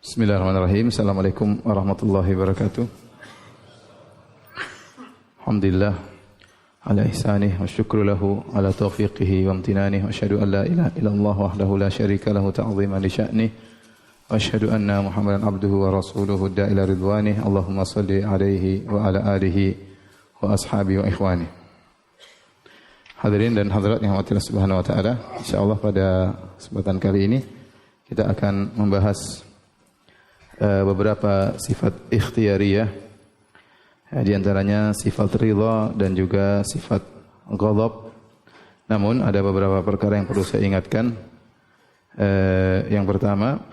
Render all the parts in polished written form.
Bismillahirrahmanirrahim. Assalamualaikum warahmatullahi wabarakatuh. Alhamdulillah ala ihsanih wa syukru lahu ala taufiqihi wa amtinanih wa asyhadu an la ilaha illallah wahdahu la syarika lahu ta'ziman li sya'nih wa asyhadu anna Muhammadan abduhu wa rasuluhu da'ila ridwanih. Allahumma salli alaihi wa ala alihi wa ashabihi wa ikhwani. Hadirin dan hadirat yang dirahmati Allah Subhanahu wa taala, insyaallah pada kesempatan kali ini kita akan membahas beberapa sifat ikhtiyariyah, di antaranya sifat ridha dan juga sifat ghadab. Namun ada beberapa perkara yang perlu saya ingatkan. Yang pertama,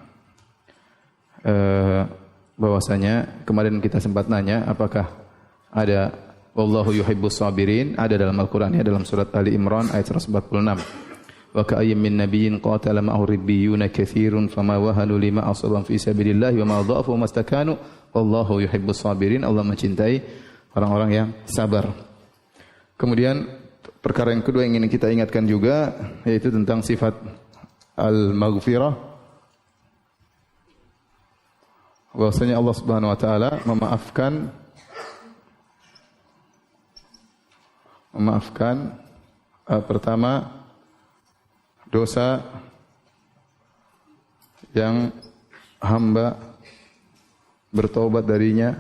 bahwasanya kemarin kita sempat nanya apakah ada wallahu yuhibbus sabirin, ada dalam Al-Qur'an, ya, dalam surat Ali Imran ayat 146. Wa ka'ayyim min nabiyyin qatala ma'ahu ribbiyuna katsirun fama wahanu lima asabahum fi sabilillah wa ma dha'afu wa mastakanu wallahu yuhibbus sabirin. Allah mencintai orang-orang yang sabar. Kemudian perkara yang kedua yang ingin kita ingatkan juga yaitu tentang sifat al-maghfirah. Bahwasanya Allah Subhanahu wa taala memaafkan pertama dosa yang hamba bertaubat darinya.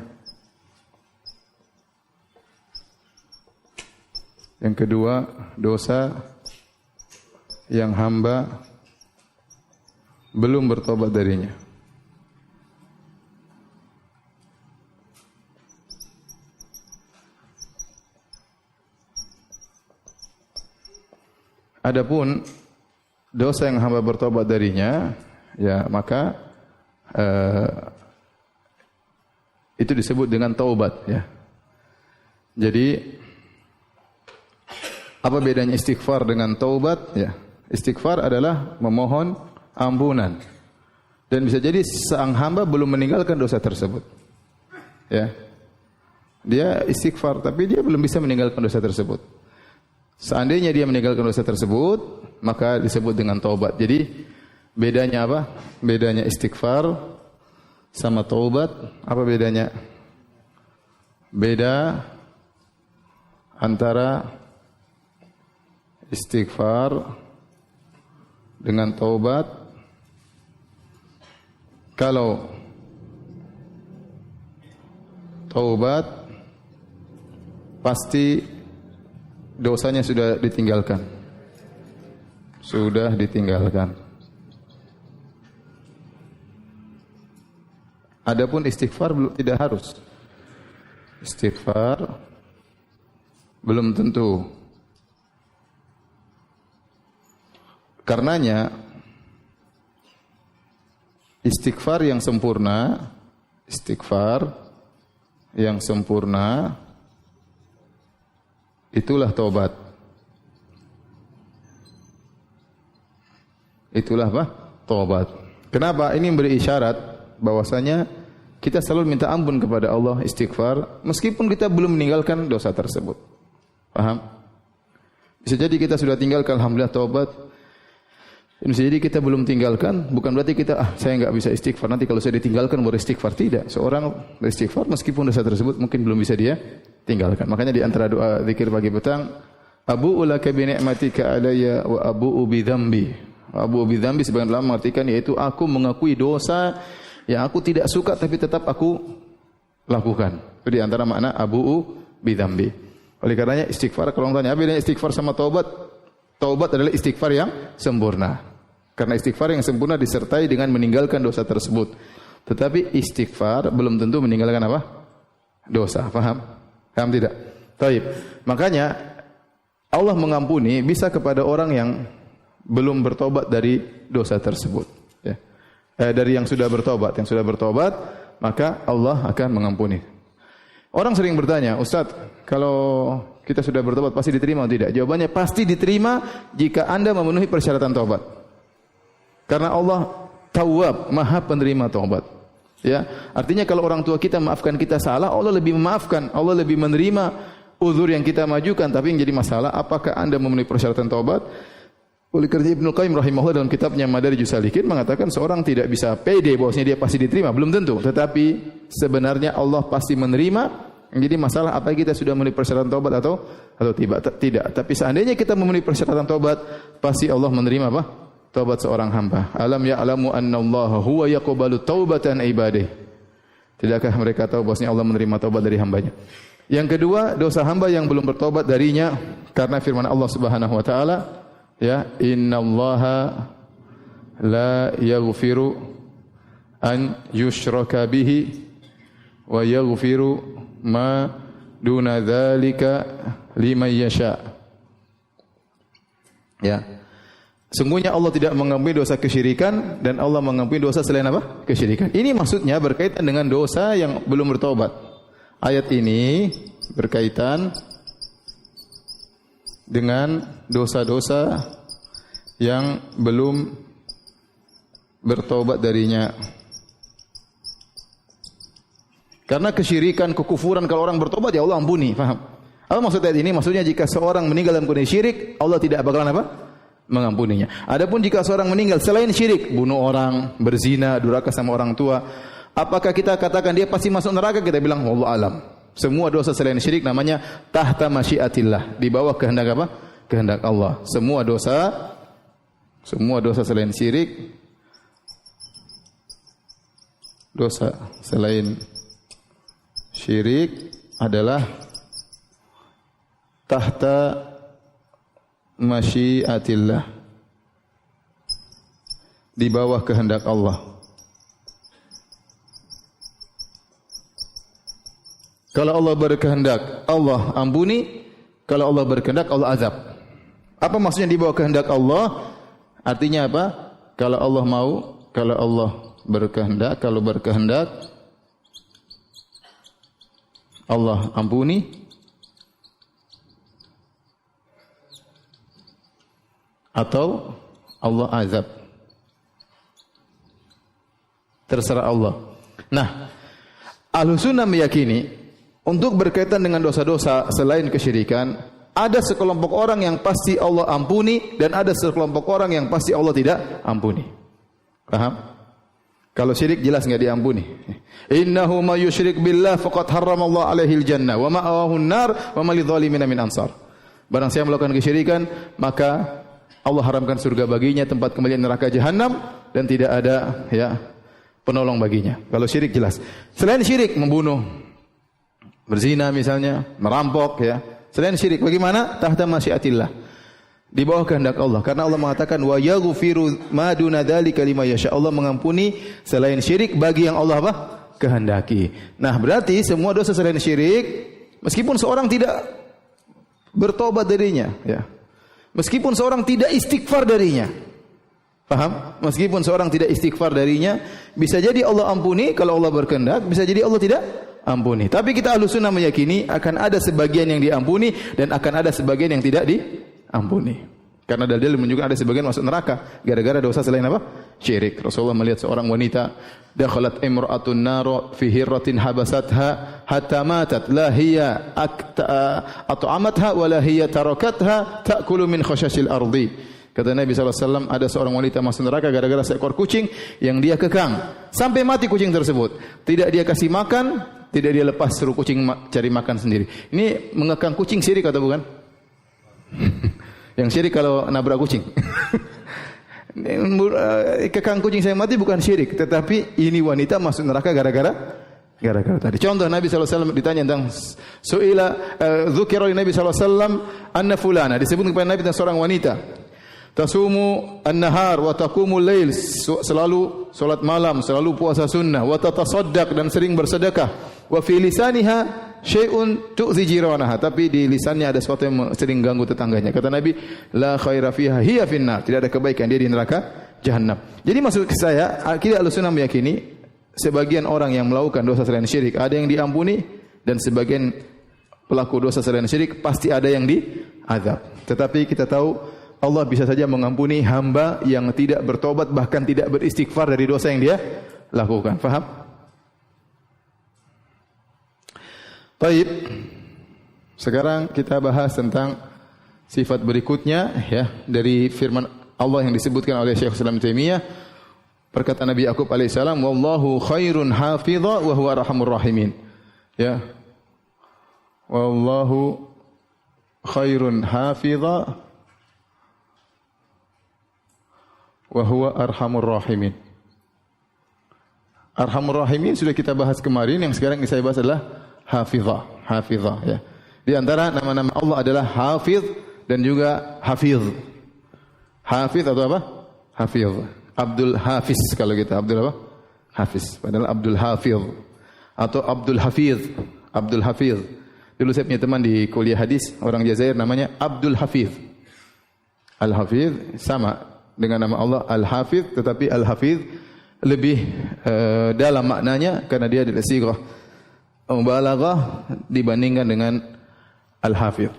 Yang kedua, dosa yang hamba belum bertaubat darinya. Adapun dosa yang hamba bertobat darinya, ya maka itu disebut dengan taubat, ya. Jadi apa bedanya istighfar dengan taubat? Ya, istighfar adalah memohon ampunan, dan bisa jadi sang hamba belum meninggalkan dosa tersebut. Ya, dia istighfar tapi dia belum bisa meninggalkan dosa tersebut. Seandainya dia meninggalkan dosa tersebut, maka disebut dengan taubat. Jadi bedanya apa? Bedanya istighfar sama taubat, apa bedanya? Beda antara istighfar dengan taubat. Kalau taubat pasti dosanya sudah ditinggalkan. Sudah ditinggalkan. Adapun istighfar tidak harus. Istighfar belum tentu. Karenanya istighfar yang sempurna itulah taubat. Itulah apa? Taubat. Kenapa? Ini memberi isyarat bahwasanya kita selalu minta ampun kepada Allah, istighfar, meskipun kita belum meninggalkan dosa tersebut. Paham? Bisa jadi kita sudah tinggalkan, alhamdulillah taubat. Bisa jadi kita belum tinggalkan, bukan berarti kita saya enggak bisa istighfar, nanti kalau saya ditinggalkan baru istighfar. Tidak. Seorang beristighfar meskipun dosa tersebut mungkin belum bisa dia tinggalkan. Makanya di antara doa zikir pagi petang, abu'u laka bi ni'matika alayya wa abu'u bi dzambi. Abu'u bi dzambi sebagian ulama mengartikan yaitu aku mengakui dosa yang aku tidak suka tapi tetap aku lakukan. Itu di antara makna abu'u bi dzambi. Oleh karenanya istighfar, kalau orang tanya apa bedanya istighfar sama taubat? Taubat adalah istighfar yang sempurna. Karena istighfar yang sempurna disertai dengan meninggalkan dosa tersebut. Tetapi istighfar belum tentu meninggalkan apa? Dosa. Paham? Paham tidak? Taib. Makanya Allah mengampuni bisa kepada orang yang belum bertobat dari dosa tersebut. Ya. Dari yang sudah bertobat. Yang sudah bertobat, maka Allah akan mengampuni. Orang sering bertanya, Ustaz, kalau kita sudah bertobat pasti diterima atau tidak? Jawabannya pasti diterima jika Anda memenuhi persyaratan tobat. Karena Allah Tawwab, Maha penerima taubat. Ya, artinya kalau orang tua kita maafkan kita salah, Allah lebih memaafkan, Allah lebih menerima uzur yang kita majukan. Tapi yang jadi masalah, apakah Anda memenuhi persyaratan taubat? Oleh karena Ibnu Qayyim rahimahullah dalam kitabnya Madarijus Salikin mengatakan seorang tidak bisa pede bahwasanya dia pasti diterima, belum tentu. Tetapi sebenarnya Allah pasti menerima. Jadi masalah apa kita sudah memenuhi persyaratan taubat atau tidak. Tapi seandainya kita memenuhi persyaratan taubat, pasti Allah menerima apa? Taubat seorang hamba. Alam ya'lamu annallaha huwa yaqbalu taubatan ibadihi. Tidakkah mereka tahu bahwasanya Allah menerima taubat dari hambanya? Yang kedua, dosa hamba yang belum bertobat darinya karena firman Allah Subhanahu wa taala, ya, innallaha la yaghfiru an yushraka bihi wa yaghfiru ma duna dzalika liman yasha. Ya. Sungguhnya Allah tidak mengampuni dosa kesyirikan dan Allah mengampuni dosa selain apa? Kesyirikan. Ini maksudnya berkaitan dengan dosa yang belum bertobat. Ayat ini berkaitan dengan dosa-dosa yang belum bertobat darinya. Karena kesyirikan, kekufuran kalau orang bertobat ya Allah ampuni, paham? Apa maksud ayat ini? Maksudnya jika seorang meninggal dalam kondisi syirik, Allah tidak bakalan apa? Mengampuninya. Adapun jika seorang meninggal selain syirik, bunuh orang, berzina, durhaka sama orang tua, apakah kita katakan dia pasti masuk neraka? Kita bilang wallahu alam. Semua dosa selain syirik namanya tahta masyiatillah, di bawah kehendak apa? Kehendak Allah. Semua dosa selain syirik, dosa selain syirik adalah tahta masyiatillah, di bawah kehendak Allah. Kalau Allah berkehendak, Allah ampuni. Kalau Allah berkehendak, Allah azab. Apa maksudnya di bawah kehendak Allah? Artinya apa? Kalau Allah mau, kalau Allah berkehendak, kalau berkehendak Allah ampuni. Atau Allah azab. Terserah Allah. Nah, Ahlussunnah meyakini untuk berkaitan dengan dosa-dosa selain kesyirikan, ada sekelompok orang yang pasti Allah ampuni dan ada sekelompok orang yang pasti Allah tidak ampuni. Paham? Kalau syirik jelas enggak diampuni. Innahu may yusyrik billah faqad harramallahu alaihil jannah wa ma'awahu an-nar wa ma lidh-dhalimin min ansar. Barang siapa melakukan kesyirikan, maka Allah haramkan surga baginya, tempat kembali neraka jahanam, dan tidak ada ya penolong baginya. Kalau syirik jelas. Selain syirik, membunuh, berzina misalnya, merampok ya. Selain syirik bagaimana? Tahta masyiatillah, di bawah kehendak Allah. Karena Allah mengatakan wa yaghfiru ma duna dzalika liman yasha. Allah mengampuni selain syirik bagi yang Allah apa? Kehendaki. Nah, berarti semua dosa selain syirik meskipun seorang tidak bertobat darinya ya. Meskipun seorang tidak istighfar darinya. Paham? Meskipun seorang tidak istighfar darinya, bisa jadi Allah ampuni kalau Allah berkehendak, bisa jadi Allah tidak ampuni. Tapi kita Ahlussunnah meyakini akan ada sebagian yang diampuni dan akan ada sebagian yang tidak diampuni. Karena dalil menunjukkan ada sebagian masuk neraka gara-gara dosa selain apa? Syirik. Rasulullah melihat seorang wanita, dakhalat imra'atun nar fi hirratin habasatha hatta matat la hiya at'amatha wa la hiya tarakatha ta'kulu min khashashil ardi. Kata Nabi SAW, ada seorang wanita masuk neraka gara-gara seekor kucing yang dia kekang sampai mati kucing tersebut. Tidak dia kasih makan, tidak dia lepas, suruh kucing cari makan sendiri. Ini mengekang kucing syirik atau bukan? Yang syirik kalau nabrak kucing. Kekang kucing saya mati bukan syirik, tetapi ini wanita masuk neraka gara-gara tadi. Contoh Nabi SAW ditanya tentang dzukira Nabi SAW anna fulana, disebut kepada Nabi tentang seorang wanita. Tasumu an-nahar wa taqumul lail, selalu salat malam, selalu puasa sunnah, wa tatasaddaq dan sering bersedekah. Wa fi lisaniha syai'un tu'zi jiranaha, tapi di lisannya ada sesuatu yang sering ganggu tetangganya. Kata Nabi, la khaira fiha hiya finnar, tidak ada kebaikan dia di neraka jahanam. Jadi maksud saya, akidah Ahlussunnah meyakini sebagian orang yang melakukan dosa selain syirik ada yang diampuni dan sebagian pelaku dosa selain syirik pasti ada yang diazab. Tetapi kita tahu Allah bisa saja mengampuni hamba yang tidak bertobat bahkan tidak beristighfar dari dosa yang dia lakukan. Faham? Baik. Sekarang kita bahas tentang sifat berikutnya ya dari firman Allah yang disebutkan oleh Syekh Islam Taimiyah, perkataan Nabi Yakub alaihissalam, wallahu khairun hafidha wa huwa arhamur rahimin. Ya. Wallahu khairun hafidha wa huwa arhamur rahimin. Arhamur rahimin sudah kita bahas kemarin, yang sekarang ini saya bahas adalah hafidha, hafidha ya. Di antara nama-nama Allah adalah Hafiz dan juga Hafiz. Hafiz atau apa? Hafiz. Abdul Hafiz kalau kita Abdul apa? Hafiz. Padahal Abdul Hafiz atau Abdul Hafiz. Abdul Hafiz. Dulu saya punya teman di kuliah hadis, orang Jazair namanya Abdul Hafiz. Al-Hafiz sama dengan nama Allah Al-Hafiz, tetapi Al-Hafiz lebih dalam maknanya karena dia adalah sighah mubalaghah dibandingkan dengan Al-Hafiz.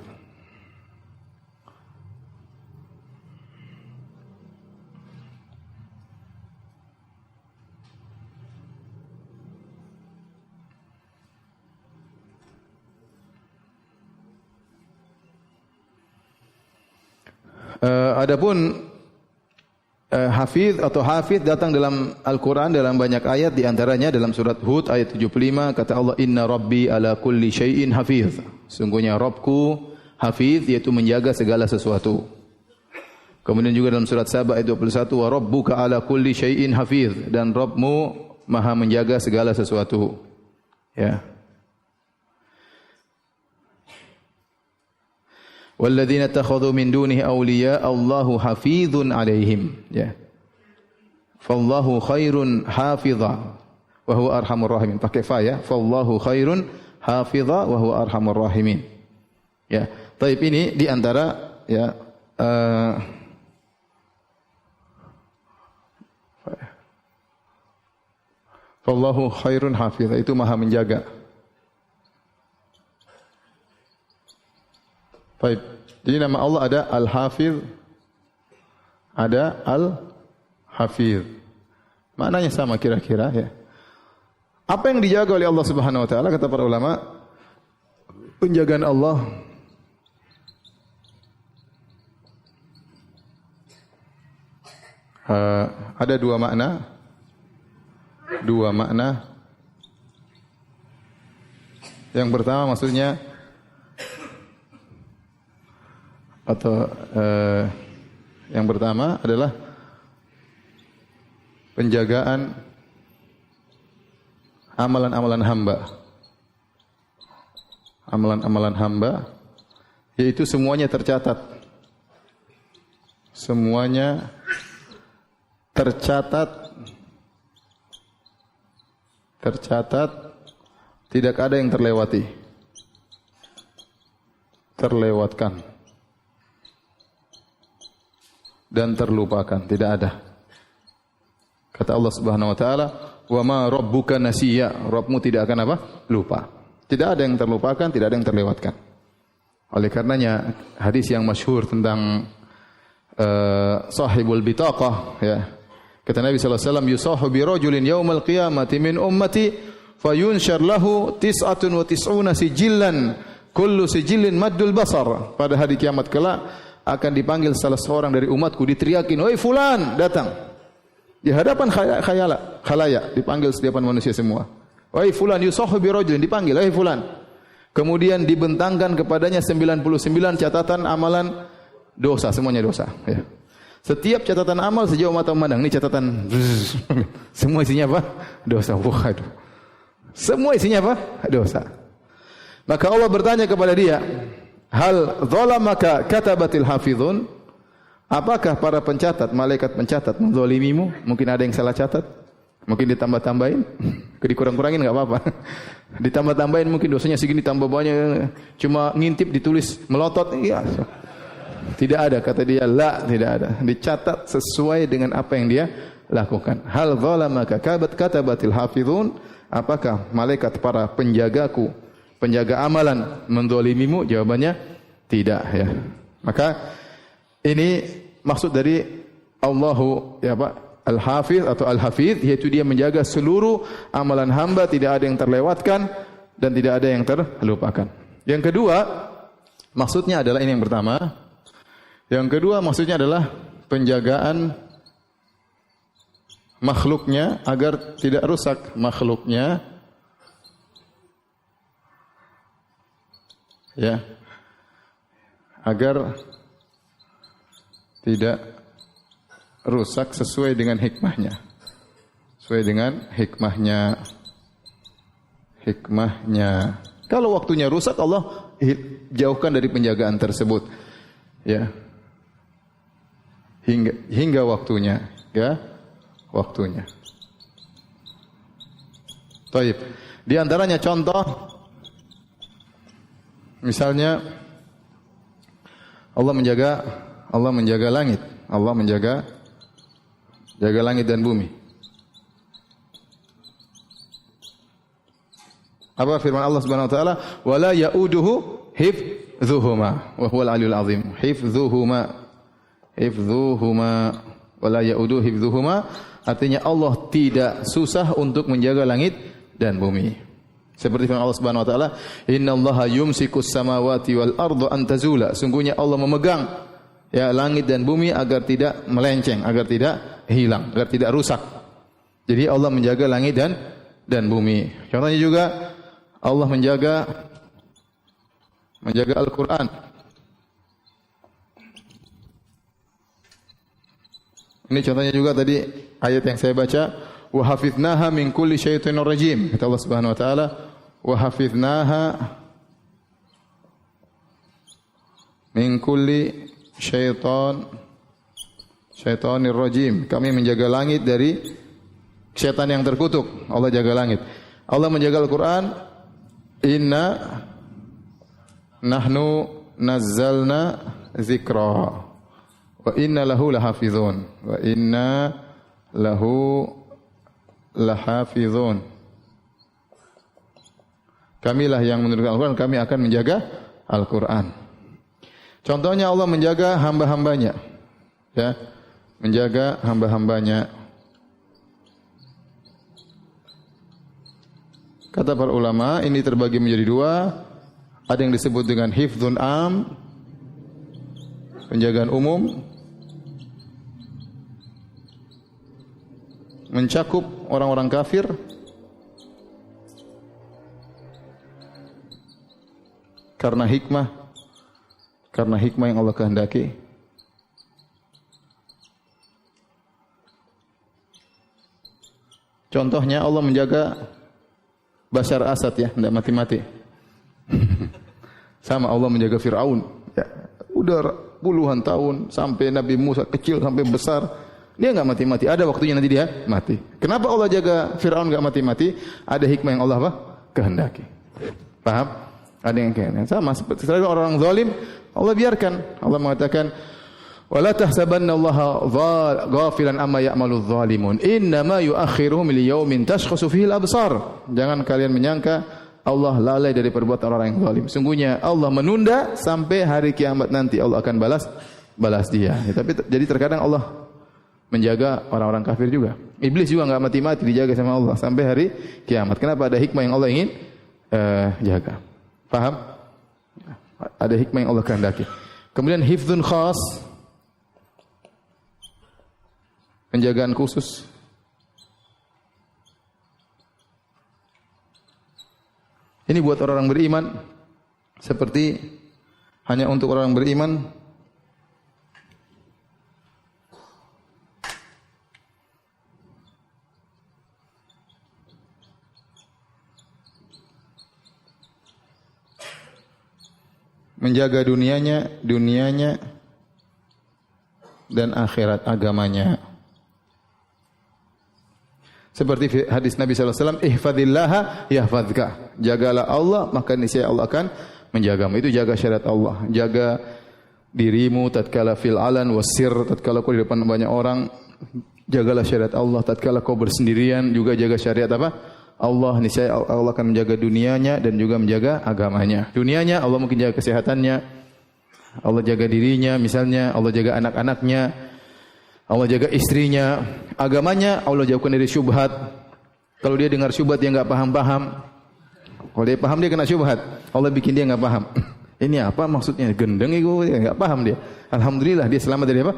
Adapun Hafiz atau Hafiz datang dalam Al-Quran dalam banyak ayat, di antaranya dalam surat Hud ayat 75 kata Allah, Inna Rabbi ala kulli syai'in hafiz. Sungguhnya Rabbku Hafiz, yaitu menjaga segala sesuatu. Kemudian juga dalam surat Saba ayat 21, wa rabbuka ala kulli syai'in hafiz, dan Rabbmu maha menjaga segala sesuatu. Ya. Walladzina takhadhu min dunihi awliya Allahu hafizun alaihim. Ya. Fallahu khairun hafidha wa huwa arhamur rahimin. Pakai fa ya. Fallahu khairun hafidha wa huwa arhamur rahimin. Ya. Taib ini di antara ya Fallahu khairun hafidha, itu maha menjaga. Baik. Jadi nama Allah ada Al-Hafiz, ada Al-Hafiz. Maknanya sama kira-kira ya. Apa yang dijaga oleh Allah Subhanahu wa taala, kata para ulama, penjagaan Allah ada dua makna. Dua makna. Yang pertama maksudnya atau yang pertama adalah penjagaan amalan-amalan hamba. Amalan-amalan hamba, yaitu semuanya tercatat. Semuanya tercatat, tidak ada yang terlewati, terlewatkan, dan terlupakan, tidak ada. Kata Allah Subhanahu wa taala, "Wa ma rabbuka nasiya." Rabbmu tidak akan apa? Lupa. Tidak ada yang terlupakan, tidak ada yang terlewatkan. Oleh karenanya hadis yang masyhur tentang sahibul bitaqah ya. Kata Nabi sallallahu alaihi wasallam, "Yusahu bi rajulin yaumal qiyamati min ummati fayunshar lahu 99 sijillan kullu sijillin maddul basar." Pada hari kiamat kelak akan dipanggil salah seorang dari umatku, diteriakin, "Wahai fulan, datang." Di hadapan khalayak, dipanggil setiap manusia semua. "Wahai fulan, yusahu bi rajulin," dipanggil, "Wahai fulan." Kemudian dibentangkan kepadanya 99 catatan amalan dosa, semuanya dosa ya. Setiap catatan amal sejauh mata memandang, ini catatan semua isinya apa? Dosa. Waduh. Semua isinya apa? Dosa. Maka Allah bertanya kepada dia, "Hal zalamaka katabatil hafizun?" Apakah para pencatat, malaikat pencatat menzalimimu? Mungkin ada yang salah catat, mungkin ditambah-tambahin, dikurang-kurangin enggak apa-apa. Ditambah-tambahin mungkin dosanya segini, tambah banyak, cuma ngintip ditulis melotot, iya. Tidak ada, kata dia, la, tidak ada. Dicatat sesuai dengan apa yang dia lakukan. Hal zalamaka katabatil hafizun? Apakah malaikat para penjagaku, penjaga amalan menzalimimu? Jawabannya tidak ya. Maka ini maksud dari Allahu ya Pak, Al-Hafiz atau Al-Hafiz, yaitu dia menjaga seluruh amalan hamba, tidak ada yang terlewatkan dan tidak ada yang terlupakan. Yang kedua, maksudnya adalah ini yang pertama. Yang kedua maksudnya adalah penjagaan makhluknya agar tidak rusak makhluknya, ya, agar tidak rusak sesuai dengan hikmahnya. Sesuai dengan hikmahnya. Kalau waktunya rusak, Allah jauhkan dari penjagaan tersebut. Ya. Hingga waktunya, ya. Waktunya. Baik. Di antaranya contoh, misalnya Allah menjaga langit. Allah menjaga langit dan bumi. Apa firman Allah Subhanahu wa taala? Wala yauduhu hifdzuhuma wa huwal aliyyul azim. Hifdzuhuma wala yauduhu hifdzuhuma, artinya Allah tidak susah untuk menjaga langit dan bumi. Seperti firman Allah Subhanahu wa taala, "Innallaha yumsikus samawati wal arda an tazula." Sungguhnya Allah memegang ya langit dan bumi agar tidak melenceng, agar tidak hilang, agar tidak rusak. Jadi Allah menjaga langit dan bumi. Contohnya juga Allah menjaga Al-Qur'an. Ini contohnya juga tadi ayat yang saya baca, wa hafiznaha min kulli syaitonir rajim. Kata Allah Subhanahu wa taala, wa hafiznaha min kulli syaitonir rajim. Kami menjaga langit dari syaitan yang terkutuk. Allah jaga langit. Allah menjaga Al-Qur'an. Inna nahnu nazzalna dzikra wa inna lahu lahafizun. Wa inna lahu lahafizun. Kamilah yang menurunkan Al-Qur'an, kami akan menjaga Al-Qur'an. Contohnya Allah menjaga hamba-hambanya. Ya, menjaga hamba-hambanya. Kata para ulama, ini terbagi menjadi dua. Ada yang disebut dengan hifdzun am, penjagaan umum, mencakup orang-orang kafir. Karena hikmah yang Allah kehendaki. Contohnya Allah menjaga Bashar Asad, ya, tidak mati-mati. Sama Allah menjaga Fir'aun. Ya, udah puluhan tahun sampai Nabi Musa kecil sampai besar, dia enggak mati-mati. Ada waktunya nanti dia mati. Kenapa Allah jaga Fir'aun enggak mati-mati? Ada hikmah yang Allah kehendaki. Paham? Ada yang kayak sama seperti orang zalim, Allah biarkan. Allah mengatakan, "Wala tahsabannallaha ghafilan amma ya'maludz zalimun. Innama yu'akhiruhum liyaumin tashkhasu fihi al-absar." Jangan kalian menyangka Allah lalai dari perbuatan orang yang zalim. Sungguhnya Allah menunda sampai hari kiamat nanti Allah akan balas dia. Ya, tapi jadi terkadang Allah menjaga orang-orang kafir juga. Iblis juga enggak mati-mati, dijaga sama Allah sampai hari kiamat. Kenapa? Ada hikmah yang Allah ingin jaga. Paham? Ada hikmah yang Allah kehendaki. Kemudian hifdzun khas, penjagaan khusus. Ini buat orang beriman, seperti hanya untuk orang beriman. Menjaga dunianya dan akhirat agamanya. Seperti hadis Nabi sallallahu alaihi wasallam, "Ihfadzillaha yahfadzka." Jagalah Allah, maka niscaya Allah akan menjagamu. Itu jaga syariat Allah. Jaga dirimu tatkala fil alan wasir, tatkala kau di depan banyak orang. Jagalah syariat Allah. Tatkala kau bersendirian juga jaga syariat apa? Allah. Niscaya Allah akan menjaga dunianya dan juga menjaga agamanya. Dunianya Allah mungkin jaga kesehatannya. Allah jaga dirinya, misalnya Allah jaga anak-anaknya. Allah jaga istrinya. Agamanya Allah jauhkan dari syubhat. Kalau dia dengar syubhat dia enggak paham-paham. Kalau dia paham dia kena syubhat. Allah bikin dia enggak paham. Ini apa maksudnya? Gendeng itu dia enggak paham dia. Alhamdulillah dia selamat dari apa?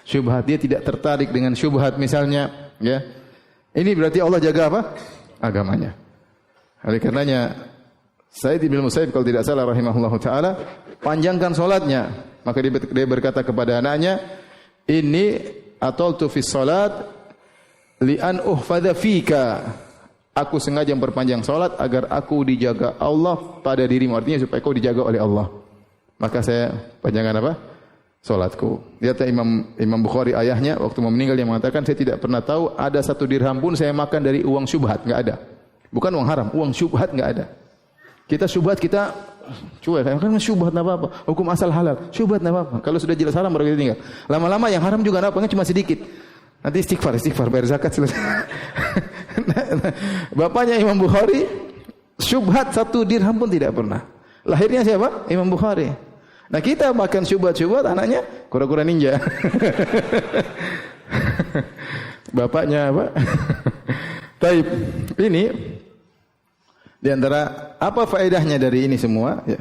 syubhat, dia tidak tertarik dengan syubhat misalnya, ya. Ini berarti Allah jaga apa? Agamanya. Oleh karenanya Sa'id bin Musayyib kalau tidak salah rahimahullahu taala panjangkan salatnya. Maka dia berkata kepada anaknya, "Inni ataltu fi salat li an uhfadha fika." Aku sengaja memperpanjang salat agar aku dijaga Allah pada dirimu. Artinya supaya kau dijaga oleh Allah. Maka saya panjangkan apa? Salatku. Lihat Imam Bukhari ayahnya waktu mau meninggal dia mengatakan, saya tidak pernah tahu ada 1 dirham pun saya makan dari uang syubhat, enggak ada. Bukan uang haram, uang syubhat enggak ada. Kita syubhat kita cuek, kan syubhat enggak apa-apa. Hukum asal halal, syubhat enggak apa-apa. Kalau sudah jelas haram baru kita tinggal. Lama-lama yang haram juga enggak apa-apa, cuma sedikit. Nanti istighfar bayar zakat selesai. Bapaknya Imam Bukhari syubhat 1 dirham pun tidak pernah. Lahirnya siapa? Imam Bukhari. Nah kita makan syubhat anaknya kura-kura ninja. Bapaknya apa? Taib. Ini di antara apa faedahnya dari ini semua? Ya.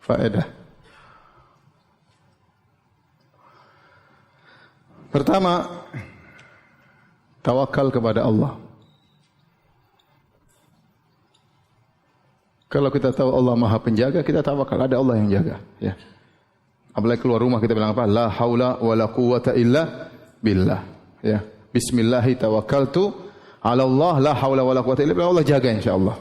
Faedah. Pertama, tawakal kepada Allah. Kalau kita tahu Allah Maha Penjaga, kita tawakal, ada Allah yang jaga, ya. Apalagi keluar rumah kita bilang apa? La haula wala quwwata illa billah, ya. Bismillahi tawakkaltu 'ala Allah, la haula wala quwwata illa billah. Allah jaga insyaallah.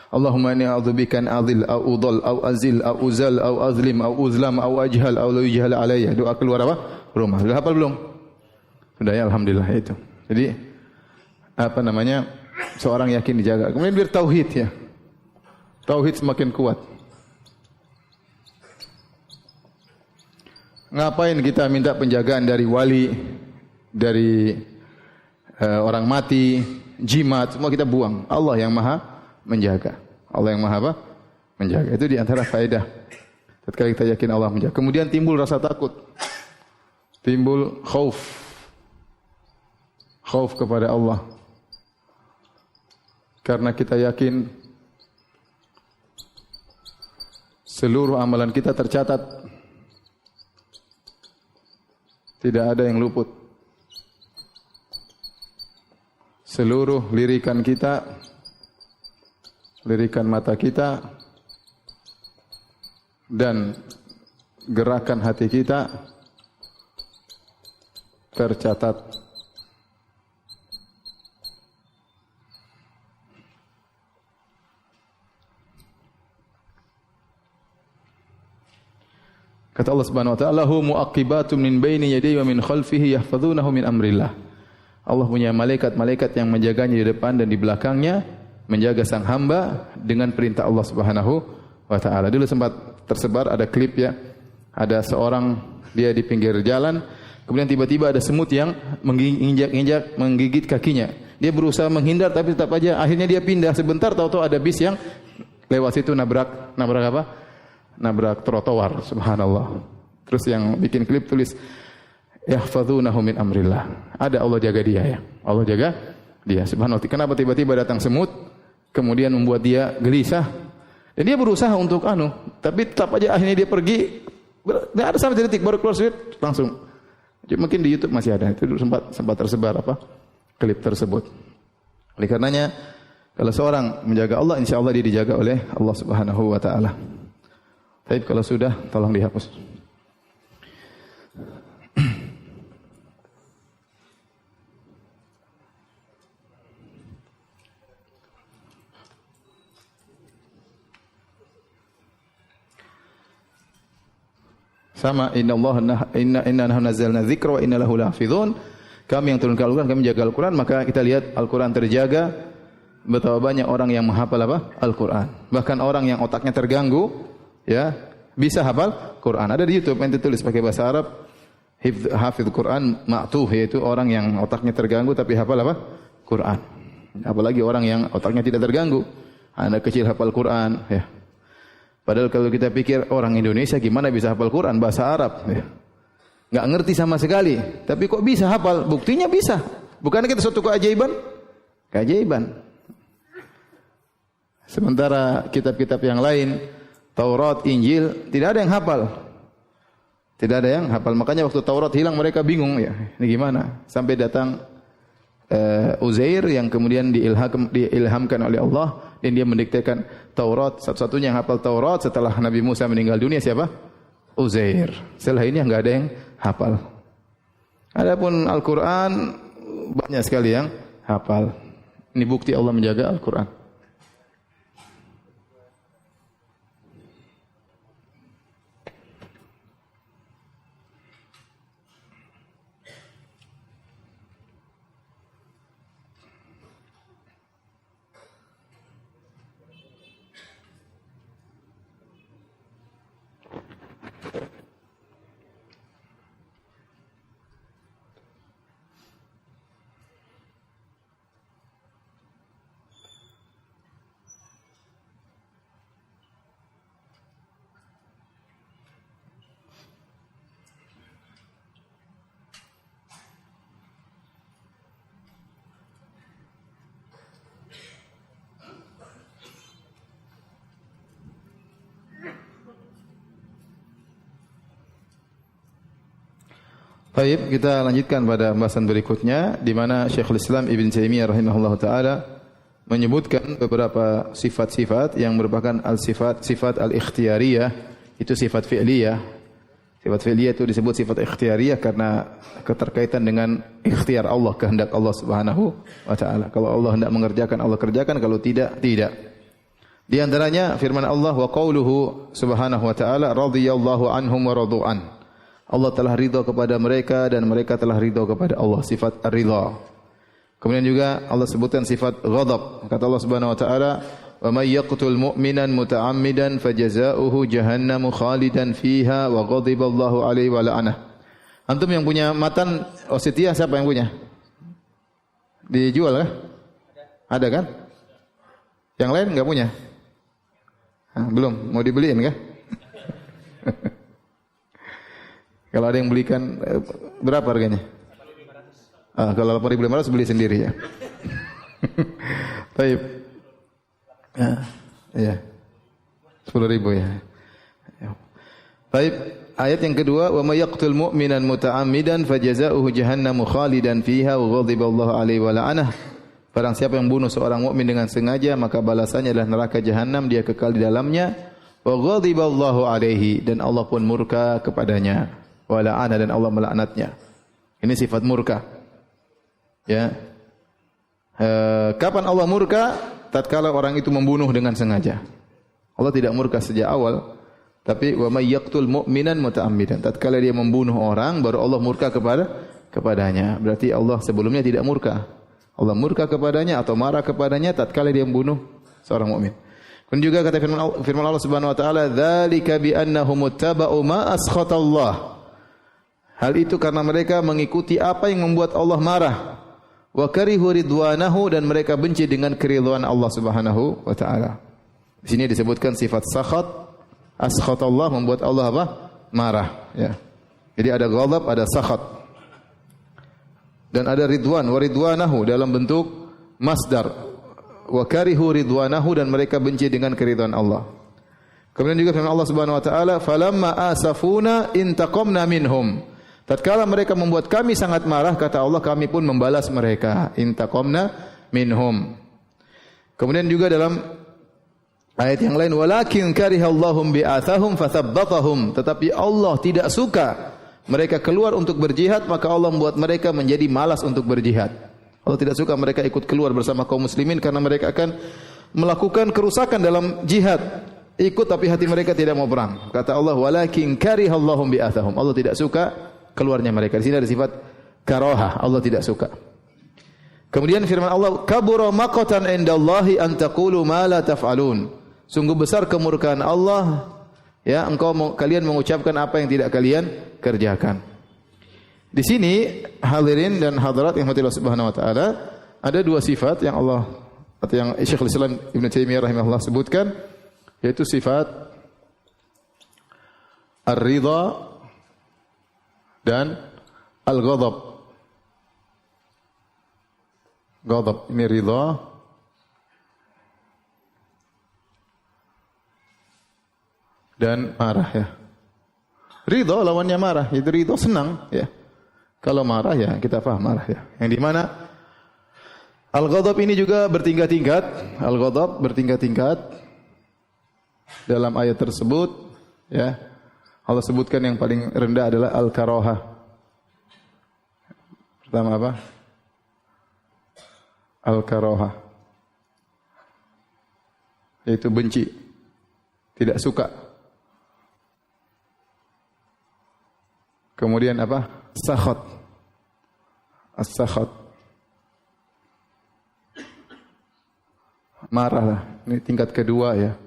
Allahumma inni a'udzubika an adil au udhal au azil au uzal au azlim au uzlam au ajhal au la yujhal alayya. Doa keluar apa? Rumah. Sudah hafal belum? Sudah ya, alhamdulillah itu. Jadi apa namanya? Seorang yakin dijaga. Kemudian biar tauhid, ya. Tauhid semakin kuat. Ngapain kita minta penjagaan dari wali, dari orang mati, jimat, semua kita buang. Allah yang Maha menjaga. Allah yang Maha apa? Menjaga. Itu di antara faedah. Tatkala kita yakin Allah menjaga. Kemudian timbul rasa takut. Timbul khauf. Khauf kepada Allah. Karena kita yakin seluruh amalan kita tercatat. Tidak ada yang luput. Seluruh lirikan kita, lirikan mata kita, dan gerakan hati kita tercatat. Kata Allah Subhanahu wa ta'ala, "Lahu mu'aqibatun min baini yadayhi wa min khalfihi yahfazunahu min amrillah." Allah punya malaikat-malaikat yang menjaganya di depan dan di belakangnya, menjaga sang hamba dengan perintah Allah Subhanahu wa ta'ala. Dulu sempat tersebar ada klip, ya. Ada seorang dia di pinggir jalan, kemudian tiba-tiba ada semut yang menginjak-injak, menggigit kakinya. Dia berusaha menghindar tapi tetap aja akhirnya dia pindah sebentar, tahu-tahu ada bis yang lewat situ nabrak apa? Nabrak trotoar, subhanallah. Terus yang bikin klip tulis yahfazunahu min amrillah. Ada Allah jaga dia, ya. Allah jaga dia, subhanallah. Kenapa tiba-tiba datang semut kemudian membuat dia gelisah? Dan dia berusaha untuk tapi tetap aja akhirnya dia pergi. Enggak ada sampai detik baru keluar sweet langsung. Jadi mungkin di YouTube masih ada. Itu sempat tersebar apa? Klip tersebut. Oleh karenanya kalau seorang menjaga Allah, insyaallah dia dijaga oleh Allah Subhanahu wa taala. Baik, kalau sudah, tolong dihapus. Sama, inna nahnu nazzalna dzikra wa inna lahu lahafizun. Kami yang turunkan Al-Qur'an, kami menjaga Al-Qur'an, maka kita lihat Al-Qur'an terjaga. Betapa banyak orang yang menghafal apa? Al-Qur'an. Bahkan orang yang otaknya terganggu, ya, bisa hafal Quran. Ada di YouTube yang ditulis pakai bahasa Arab, hafidz Quran ma'tuh, yaitu orang yang otaknya terganggu tapi hafal apa? Quran. Apalagi orang yang otaknya tidak terganggu, anak kecil hafal Quran, ya. Padahal kalau kita pikir orang Indonesia gimana bisa hafal Quran bahasa Arab, ya. Enggak ngerti sama sekali, tapi kok bisa hafal? Buktinya bisa. Bukan kita suatu keajaiban? Keajaiban. Sementara kitab-kitab yang lain, Taurat, Injil, tidak ada yang hafal. Tidak ada yang hafal. Makanya waktu Taurat hilang mereka bingung ya. Ini gimana? Sampai datang Uzair yang kemudian diilhamkan oleh Allah dan dia mendiktekan Taurat. Satu-satunya yang hafal Taurat setelah Nabi Musa meninggal dunia siapa? Uzair. Setelah ini enggak ada yang hafal. Adapun Al-Qur'an banyak sekali yang hafal. Ini bukti Allah menjaga Al-Qur'an. Baik, kita lanjutkan pada pembahasan berikutnya di mana Syekhul Islam Ibn Taimiyah rahimahullah taala menyebutkan beberapa sifat-sifat yang merupakan sifat al-ikhtiyariyah, itu sifat fi'liyah. Sifat fi'liyah itu disebut sifat ikhtiyariyah karena keterkaitan dengan ikhtiar Allah, kehendak Allah Subhanahu wa taala. Kalau Allah hendak mengerjakan, Allah kerjakan, kalau tidak, tidak. Di antaranya firman Allah wa qauluhu subhanahu wa taala radhiyallahu anhum wa radu'an. Allah telah ridha kepada mereka dan mereka telah ridha kepada Allah, sifat ar-ridha. Kemudian juga Allah sebutkan sifat ghadab. Kata Allah Subhanahu wa taala, "Wa may yaqtul mu'minan muta'ammidan fajazaohu jahannamu khalidan fiha wa ghadiballahu alaihi wa la'anah." Antum yang punya matan Osetia siapa yang punya? Dijual kah? Ada kan? Yang lain enggak punya? Belum, mau dibeliin kah? Kalau ada yang belikan, berapa harganya? Kalau 8.500 beli sendiri ya. Baik. Ya. 10.000 ya. Baik. Ayat yang kedua, wa may yaqtul mu'minan muta'ammidan fajazaohu jahannamu khalidan fiha wa ghadiballahu alaihi wa la'anah. Barang siapa yang bunuh seorang mukmin dengan sengaja, maka balasannya adalah neraka jahanam, dia kekal di dalamnya. Wa ghadiballahu alaihi, dan Allah pun murka kepadanya. Wa la'ana, dan Allah melaknatnya. Ini sifat murka. Ya. Kapan Allah murka? Tatkala orang itu membunuh dengan sengaja. Allah tidak murka sejak awal, tapi wa may yaqtul mu'minan muta'ammidan. Tatkala dia membunuh orang, baru Allah murka kepadanya. Berarti Allah sebelumnya tidak murka. Allah murka kepadanya atau marah kepadanya tatkala dia membunuh seorang mukmin. Dan juga kata firman Allah Subhanahu wa taala, "Dzalika bi annahum muttaba'u ma askhatallah." Hal itu karena mereka mengikuti apa yang membuat Allah marah. Wa karihu ridwanahu, dan mereka benci dengan keridhaan Allah Subhanahu wa taala. Di sini disebutkan sifat sakhat, askhatallah, membuat Allah apa? Marah, ya. Jadi ada ghadab, ada sakhat. Dan ada ridwan, wa ridwanahu dalam bentuk masdar. Wa karihu ridwanahu, dan mereka benci dengan keridhaan Allah. Kemudian juga firman Allah Subhanahu wa taala, "Falamma asafuna intaqamna minhum." Tatkala mereka membuat kami sangat marah, kata Allah, kami pun membalas mereka. Intaqamna minhum. Kemudian juga dalam ayat yang lain, walakin karihallahum bi'athahum fathabbatahum. Tetapi Allah tidak suka mereka keluar untuk berjihad, maka Allah membuat mereka menjadi malas untuk berjihad. Allah tidak suka mereka ikut keluar bersama kaum muslimin karena mereka akan melakukan kerusakan dalam jihad. Ikut tapi hati mereka tidak mau perang. Kata Allah, walakin karihallahum bi'athahum. Allah tidak suka keluarnya mereka. Di sini ada sifat karaha, Allah tidak suka. Kemudian firman Allah, kabura maqatan indallahi an taqulu ma la taf'alun. Sungguh besar kemurkaan Allah, ya, kalian mengucapkan apa yang tidak kalian kerjakan. Di sini hadirin dan hadirat yang Allah Subhanahu wa taala, ada dua sifat yang Allah atau yang Syekhul Islam Ibn Taimiyah rahimahullah sebutkan, yaitu sifat ar-ridha dan al-ghadab. Ghadab ini ridha, dan marah ya. Ridho lawannya marah, itu ridho senang ya. Kalau marah ya kita paham marah ya. Yang di mana al-ghadab ini juga bertingkat-tingkat. Al-ghadab bertingkat-tingkat dalam ayat tersebut ya. Allah sebutkan yang paling rendah adalah al-karahah. Pertama apa? Al-karahah. Yaitu benci, tidak suka. Kemudian apa? Sakhat. As-sakhat. Marah lah. Ini tingkat kedua ya.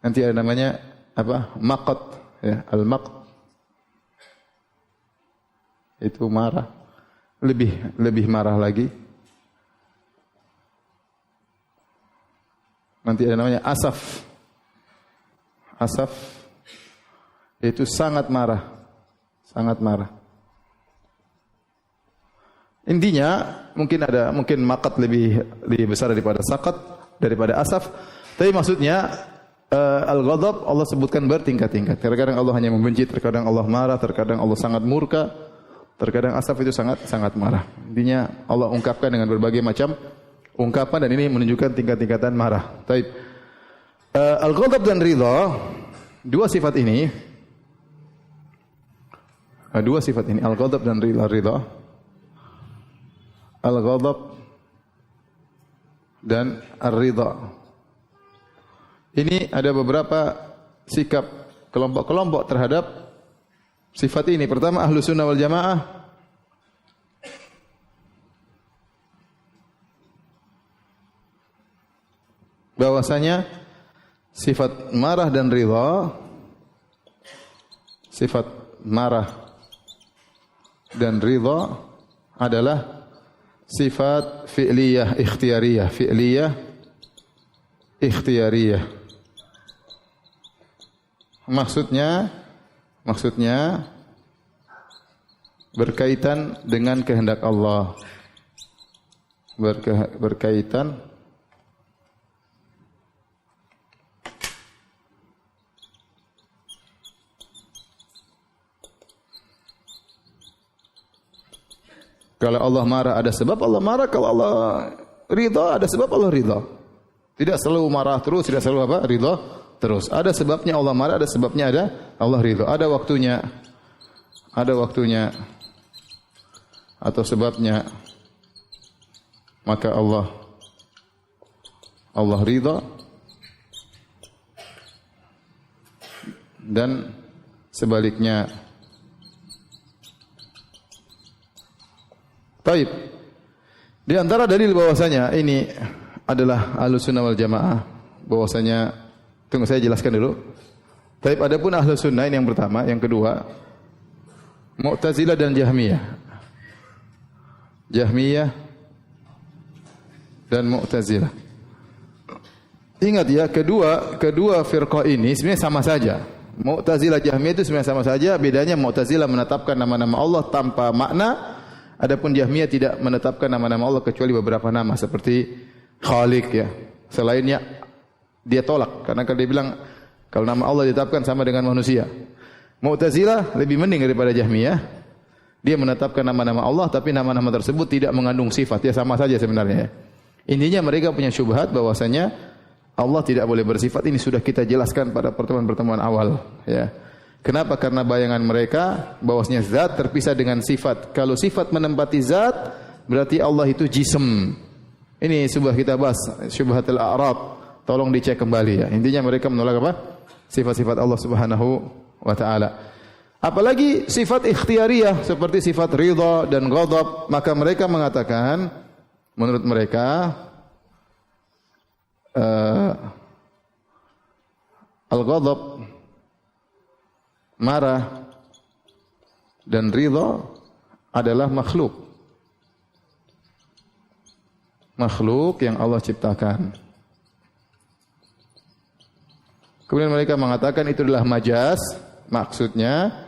Nanti ada namanya apa? Maqat ya, al-maqt. Itu marah. Lebih marah lagi. Nanti ada namanya asaf. Asaf itu sangat marah. Sangat marah. Intinya mungkin maqat lebih besar daripada sakat, daripada asaf. Tapi maksudnya al-ghadab Allah sebutkan bertingkat-tingkat. Terkadang Allah hanya membenci, terkadang Allah marah, terkadang Allah sangat murka, terkadang asaf itu sangat marah. Intinya Allah ungkapkan dengan berbagai macam ungkapan dan ini menunjukkan tingkat-tingkatan marah. Taib. Al-ghadab dan ridha, dua sifat ini, al-ghadab dan ridha. Al-ghadab dan ar-ridha. Ini ada beberapa sikap kelompok-kelompok terhadap sifat ini. Pertama, Ahlus Sunnah wal Jamaah bahwasanya sifat marah dan ridha, sifat marah dan ridha adalah sifat fi'liyah ikhtiyariyah. Maksudnya berkaitan dengan kehendak Allah. Berkaitan kalau Allah marah ada sebab Allah marah, kalau Allah ridha ada sebab Allah ridha. Tidak selalu marah terus, tidak selalu apa? Ridha terus. Ada sebabnya Allah marah, ada sebabnya ada Allah ridha. Ada waktunya atau sebabnya. Maka Allah ridha dan sebaliknya. Baik. Di antara dalil bahwasanya ini adalah Ahlus Sunnah wal Jamaah, bahwasanya tunggu saya jelaskan dulu. Baik, adapun Ahlus Sunnah ini yang pertama, yang kedua Mu'tazilah dan Jahmiyah. Jahmiyah dan Mu'tazilah. Ingat ya, kedua firqah ini sebenarnya sama saja. Mu'tazilah Jahmiyah itu sebenarnya sama saja, bedanya Mu'tazilah menetapkan nama-nama Allah tanpa makna. Adapun Jahmiyah tidak menetapkan nama-nama Allah kecuali beberapa nama seperti Khaliq ya. Selainnya dia tolak karena dia bilang kalau nama Allah ditetapkan sama dengan manusia. Mu'tazilah lebih mending daripada Jahmiyah. Dia menetapkan nama-nama Allah tapi nama-nama tersebut tidak mengandung sifat. Ya sama saja sebenarnya. Intinya mereka punya syubhat bahwasanya Allah tidak boleh bersifat. Ini sudah kita jelaskan pada pertemuan-pertemuan awal ya. Kenapa? Karena bayangan mereka bahwasanya zat terpisah dengan sifat. Kalau sifat menempati zat, berarti Allah itu jism. Ini sudah kita bahas, syubhatul a'rab. Tolong dicek kembali ya. Intinya mereka menolak apa? Sifat-sifat Allah Subhanahu wa taala. Apalagi sifat ikhtiyariyah seperti sifat ridha dan ghadab, maka mereka mengatakan menurut mereka al-ghadab, marah dan ridha adalah makhluk. Makhluk yang Allah ciptakan. Kemudian mereka mengatakan itu adalah majaz. Maksudnya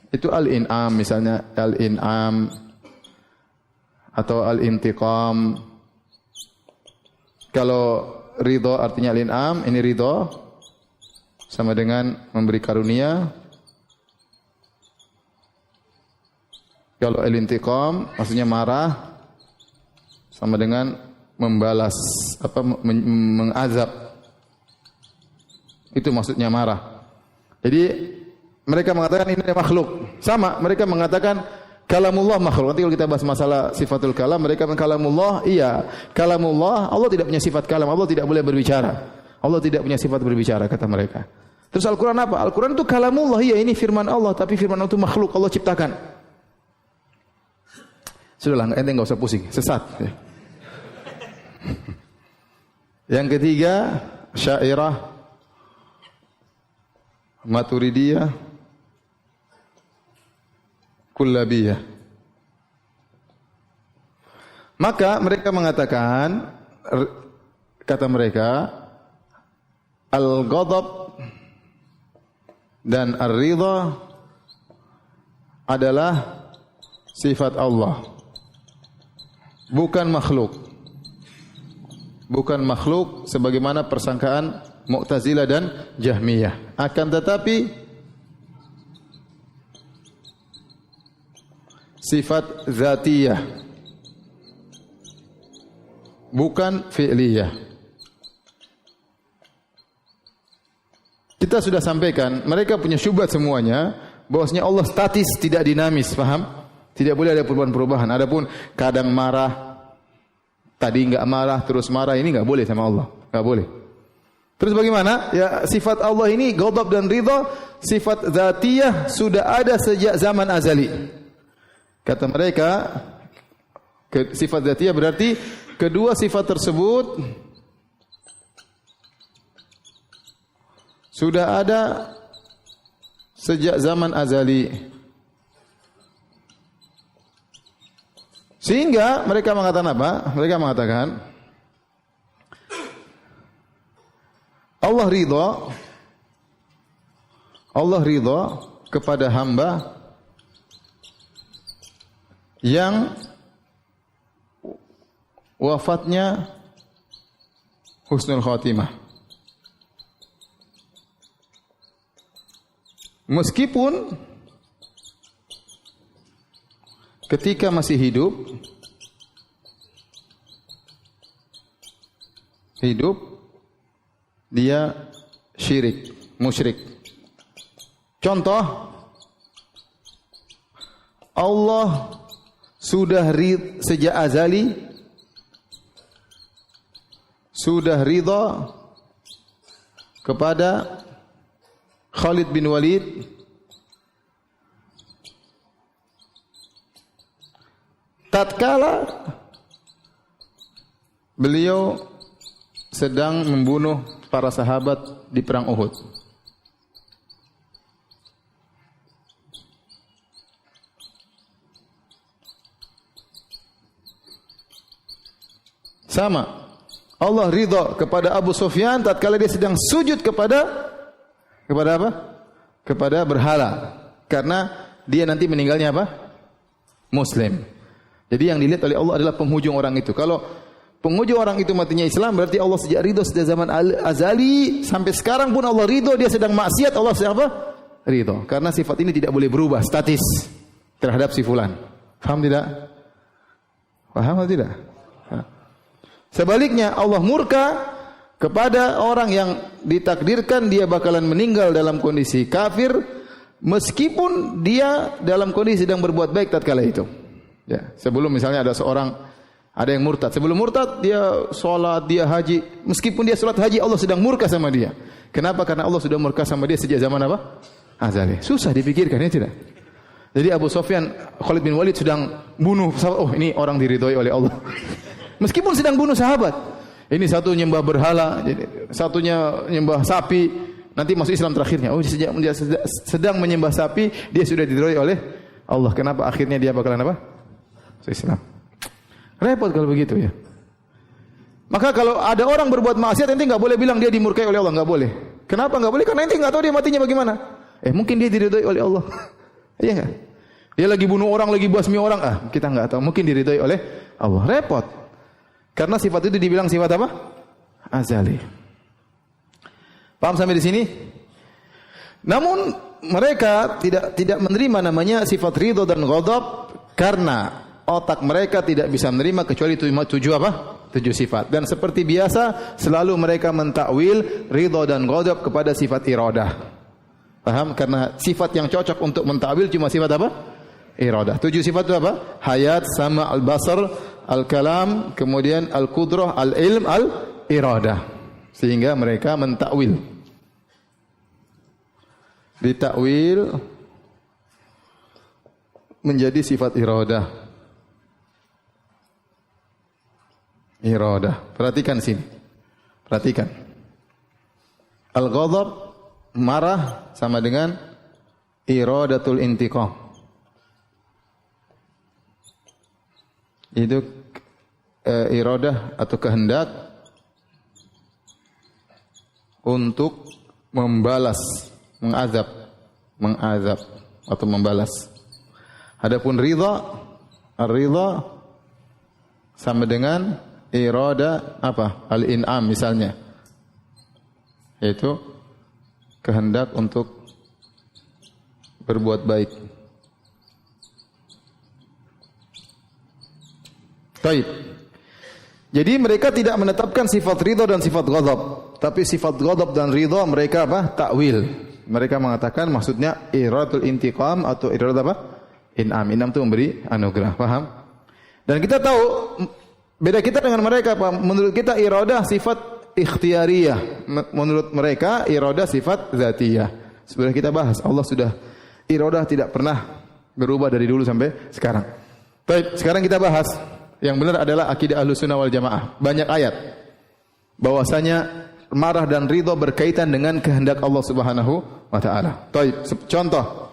itu al-in'am, misalnya al-in'am atau al-intiqam Kalau ridho artinya al-in'am, ini ridho sama dengan memberi karunia. Kalau al-intiqam maksudnya marah sama dengan membalas mengazab. Itu maksudnya marah. Jadi mereka mengatakan ini makhluk. Sama, mereka mengatakan kalamullah makhluk. Nanti kalau kita bahas masalah sifatul kalam, mereka mengatakan kalamullah, iya. Kalamullah, Allah tidak punya sifat kalam, Allah tidak boleh berbicara. Allah tidak punya sifat berbicara, kata mereka. Terus Al-Quran apa? Al-Quran itu kalamullah, iya ini firman Allah, tapi firman Allah itu makhluk, Allah ciptakan. Sudahlah, ente enggak usah pusing, sesat. Yang ketiga, Syairah, Maturidiyah, Kullabiyah. Maka mereka mengatakan, kata mereka, al-ghadab dan ar-ridha adalah sifat Allah, bukan makhluk. Bukan makhluk sebagaimana persangkaan Mu'tazilah dan Jahmiyah. Akan tetapi sifat zatiyah, bukan fi'liyah. Kita sudah sampaikan, mereka punya syubhat semuanya, bahwasanya Allah statis, tidak dinamis, paham? Tidak boleh ada perubahan-perubahan. Adapun kadang marah, tadi enggak marah, terus marah, ini enggak boleh sama Allah. Enggak boleh. Terus bagaimana? Ya, sifat Allah ini ghadab dan ridha, sifat zatiyah sudah ada sejak zaman azali. Kata mereka, sifat zatiyah berarti kedua sifat tersebut sudah ada sejak zaman azali. Sehingga mereka mengatakan apa? Mereka mengatakan Allah ridha kepada hamba yang wafatnya husnul khatimah. Meskipun ketika masih hidup dia syirik, musyrik. Contoh, Allah sudah sejak azali sudah ridha kepada Khalid bin Walid tatkala beliau sedang membunuh para sahabat di perang Uhud. Sama, Allah ridha kepada Abu Sufyan tatkala dia sedang sujud kepada apa? Kepada berhala. Karena dia nanti meninggalnya apa? Muslim. Jadi yang dilihat oleh Allah adalah penghujung orang itu. Kalau penghujung orang itu matinya Islam, berarti Allah sejak ridho sejak zaman azali sampai sekarang pun Allah ridho, dia sedang maksiat, Allah sedang apa? Ridho. Karena sifat ini tidak boleh berubah, statis terhadap si fulan. Faham tidak? Paham atau tidak? Sebaliknya Allah murka kepada orang yang ditakdirkan dia bakalan meninggal dalam kondisi kafir meskipun dia dalam kondisi sedang berbuat baik tatkala itu. Ya, sebelum misalnya ada yang murtad. Sebelum murtad dia salat, dia haji. Meskipun dia salat haji, Allah sedang murka sama dia. Kenapa? Karena Allah sudah murka sama dia sejak zaman apa? Azali. Susah dipikirkan, ya tidak? Jadi Abu Sufyan, Khalid bin Walid sedang bunuh sahabat. Oh, ini orang diridhoi oleh Allah. Meskipun sedang bunuh sahabat. Ini satu nyembah berhala, satunya nyembah sapi. Nanti masuk Islam terakhirnya. Oh, sejak dia sedang menyembah sapi, dia sudah diridhoi oleh Allah. Kenapa akhirnya dia bakalan apa? Masuk Islam. Repot kalau begitu ya. Maka kalau ada orang berbuat maksiat, ente enggak boleh bilang dia dimurkai oleh Allah, enggak boleh. Kenapa enggak boleh? Karena ente enggak tahu dia matinya bagaimana. Mungkin dia diridhoi oleh Allah. Iya enggak? Dia lagi bunuh orang, lagi basmi orang, kita enggak tahu. Mungkin diridhoi oleh Allah. Repot. Karena sifat itu dibilang sifat apa? azali. Paham sampai di sini? Namun mereka tidak menerima namanya sifat ridho dan ghadab karena otak mereka tidak bisa menerima kecuali tujuh sifat. Dan seperti biasa selalu mereka mentakwil ridho dan ghadab kepada sifat iradah. Paham? Karena sifat yang cocok untuk mentakwil cuma sifat apa? Iradah. 7 sifat itu apa? Hayat, sama, al-basar, al-kalam, kemudian al-qudrah, al-ilm, al-iradah. Sehingga mereka mentakwil. Ditakwil menjadi sifat iradah. Iradah. Perhatikan sini. Perhatikan. Al-ghadab, marah sama dengan iradatul intiqam. Itu iradah atau kehendak untuk membalas, mengazab atau membalas. Adapun ridha, ar-ridha sama dengan irada apa? Al-in'am misalnya. Yaitu kehendak untuk berbuat baik. Baik. Jadi mereka tidak menetapkan sifat ridha dan sifat ghadab, tapi sifat ghadab dan ridha mereka apa? Takwil. Mereka mengatakan maksudnya iradatul intiqam atau iradah apa? In'am. In'am itu memberi anugerah. Paham? Dan kita tahu beda kita dengan mereka apa? Menurut kita iradah sifat ikhtiyariyah. Menurut mereka iradah sifat zatiyah. Sebenarnya kita bahas Allah sudah iradah tidak pernah berubah dari dulu sampai sekarang. Baik, sekarang kita bahas yang benar adalah akidah Ahlussunnah wal Jamaah. Banyak ayat bahwasanya marah dan ridha berkaitan dengan kehendak Allah Subhanahu wa taala. Baik, contoh.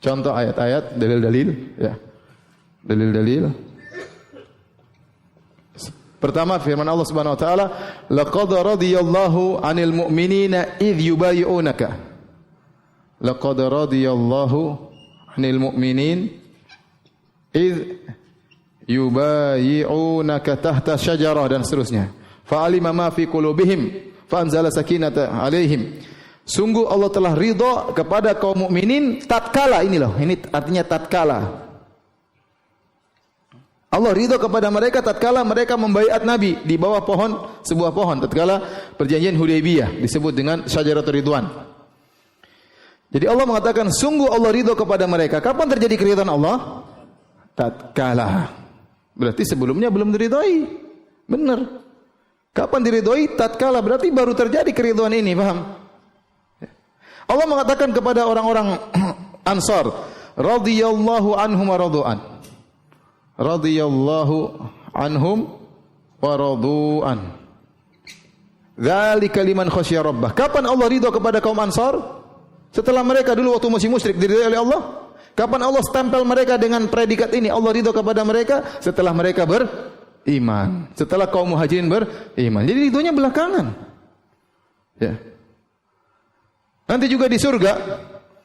Contoh ayat-ayat, dalil-dalil, ya. Dalil-dalil. Pertama firman Allah Subhanahu wa taala, "Laqad radiyallahu 'anil mu'minina idh yubayyi'unaka." Laqad radiyallahu 'anil mu'minin idh yubayyi'unaka tahta syajarah dan seterusnya. Fa'alima ma fi qulubihim fa anzala sakinata 'alaihim. Sungguh Allah telah ridha kepada kaum mukminin tatkala ini artinya tatkala. Allah ridha kepada mereka tatkala mereka membaiat Nabi di bawah sebuah pohon tatkala perjanjian Hudaybiyah disebut dengan Syajaratul Ridwan. Jadi Allah mengatakan sungguh Allah ridha kepada mereka. Kapan terjadi keridhaan Allah? Tatkala. Berarti sebelumnya belum diridhai. Benar. Kapan diridhai? Tatkala. Berarti baru terjadi keridhaan ini, paham? Allah mengatakan kepada orang-orang Ansar, radhiyallahu anhum wa radu'an. Radhiyallahu anhum wa radu'an. Dzalika liman khasyya rabbah. Kapan Allah ridha kepada kaum Ansar? Setelah mereka dulu waktu masih musyrik diridhai oleh Allah. Kapan Allah stempel mereka dengan predikat ini? Allah ridha kepada mereka setelah mereka beriman. Setelah kaum muhajirin beriman. Jadi ridhonya belakangan. Ya. Nanti juga di surga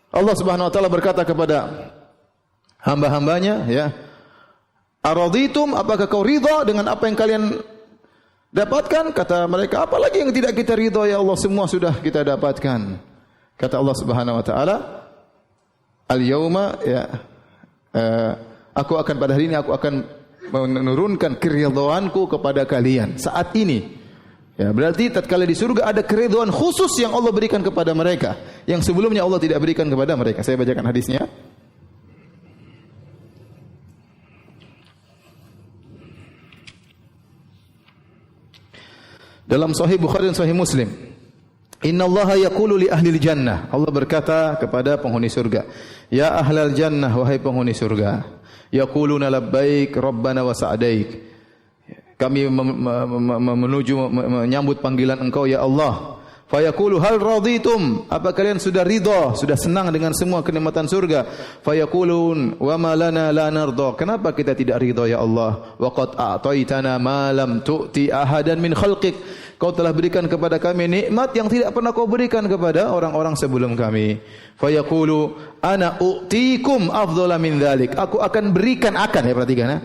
Allah Subhanahu wa taala berkata kepada hamba-hambanya, ya. Araditum, apakah kau ridha dengan apa yang kalian dapatkan? Kata mereka, apalagi yang tidak kita ridha ya Allah, semua sudah kita dapatkan. Kata Allah Subhanahu wa taala, al-yauma ya pada hari ini aku akan menurunkan keridhaanku kepada kalian saat ini. Ya, berarti tatkala di surga ada keridhaan khusus yang Allah berikan kepada mereka yang sebelumnya Allah tidak berikan kepada mereka. Saya bacakan hadisnya. Dalam Sahih Bukhari dan Sahih Muslim, Innallaha yaqulu li ahlil jannah. Allah berkata kepada penghuni surga, ya ahlal jannah, wahai penghuni surga. Yaquluna labbaik rabbana wa sa'daik. Kami menyambut panggilan Engkau ya Allah. Fayaqulu hal raditum? Apa kalian sudah ridha, sudah senang dengan semua kenikmatan surga? Fayaqulun wa ma lana la narda. Kenapa kita tidak ridha ya Allah? Wa qad a'taitana ma lam tu'ti ahadan min khalqik. Kau telah berikan kepada kami nikmat yang tidak pernah Kau berikan kepada orang-orang sebelum kami. Fayaqulu ana u'tikum afdhala min dzalik. Aku akan berikan ya perhatikan ya.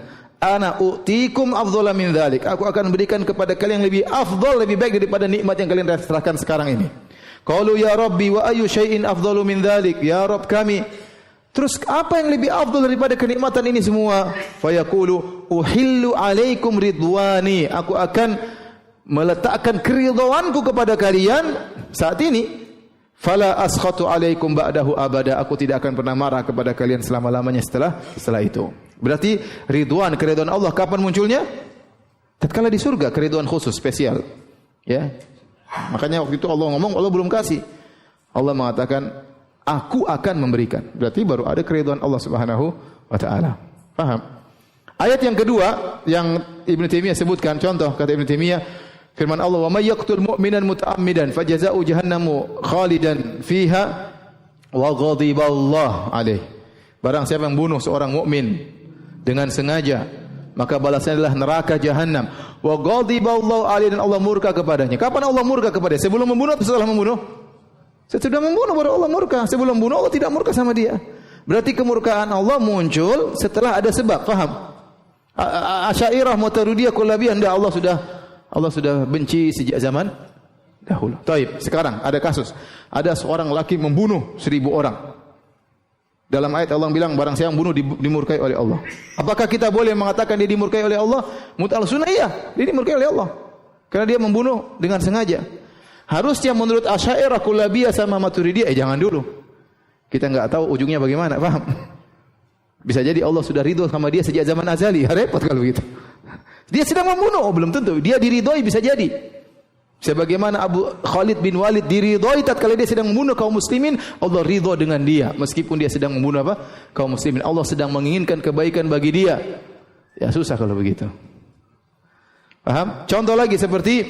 ana u'tikum afdhala min dzalik. Aku akan berikan kepada kalian yang lebih afdal, lebih baik daripada nikmat yang kalian rasakan sekarang ini. Qalu ya Rabbi wa ayyu syai'in afdalu min dzalik? Ya Rabb kami, terus apa yang lebih afdal daripada kenikmatan ini semua? Fayaqulu uhillu alaikum ridwani. Aku akan meletakkan keridhaanku kepada kalian saat ini. Fala askhatu alaikum ba'dahu abada. Aku tidak akan pernah marah kepada kalian selama-lamanya setelah itu. Berarti keridhaan Allah kapan munculnya? Tatkala di surga, keridhaan khusus spesial. Ya. Makanya waktu itu Allah ngomong, Allah belum kasih. Allah mengatakan, aku akan memberikan. Berarti baru ada keridhaan Allah Subhanahu wa taala. Paham? Ayat yang kedua yang Ibnu Taimiyah sebutkan, contoh kata Ibnu Taimiyah, firman Allah, "Wa may yaqtul mu'minan muta'ammidan fajazaa'u jahannamu khalidan fiha wa ghadiballahu alaih." Barang siapa yang bunuh seorang mukmin dengan sengaja, maka balasnya adalah neraka jahanam. Wa ghadiballahu alaih, dan Allah murka kepadanya. Kapan Allah murka kepadanya? Sebelum membunuh atau setelah membunuh? Sesudah membunuh baru Allah murka. Sebelum membunuh Allah tidak murka sama dia. Berarti kemurkaan Allah muncul setelah ada sebab. Faham? Asy'ariyah, Maturidiyah, Kullabiyah, Allah sudah benci sejak zaman dahulu. Taib. Sekarang ada kasus. Ada seorang laki membunuh 1000 orang. Dalam ayat Allah bilang barang siapa yang bunuh dimurkai oleh Allah. Apakah kita boleh mengatakan dia dimurkai oleh Allah? Sunnah iya, dia dimurkai oleh Allah. Karena dia membunuh dengan sengaja. Harusnya menurut Asy'ariyah, Kullabiyah sama Maturidiyah, jangan dulu. Kita enggak tahu ujungnya bagaimana, paham? Bisa jadi Allah sudah ridho sama dia sejak zaman azali. Repot kalau begitu. Dia sedang membunuh, belum tentu. Dia diridhoi, bisa jadi. Sebagaimana Abu Khalid bin Walid diridhoi tatkala dia sedang membunuh kaum muslimin, Allah ridho dengan dia meskipun dia sedang membunuh apa? Kaum muslimin. Allah sedang menginginkan kebaikan bagi dia. Ya susah kalau begitu. Paham? Contoh lagi seperti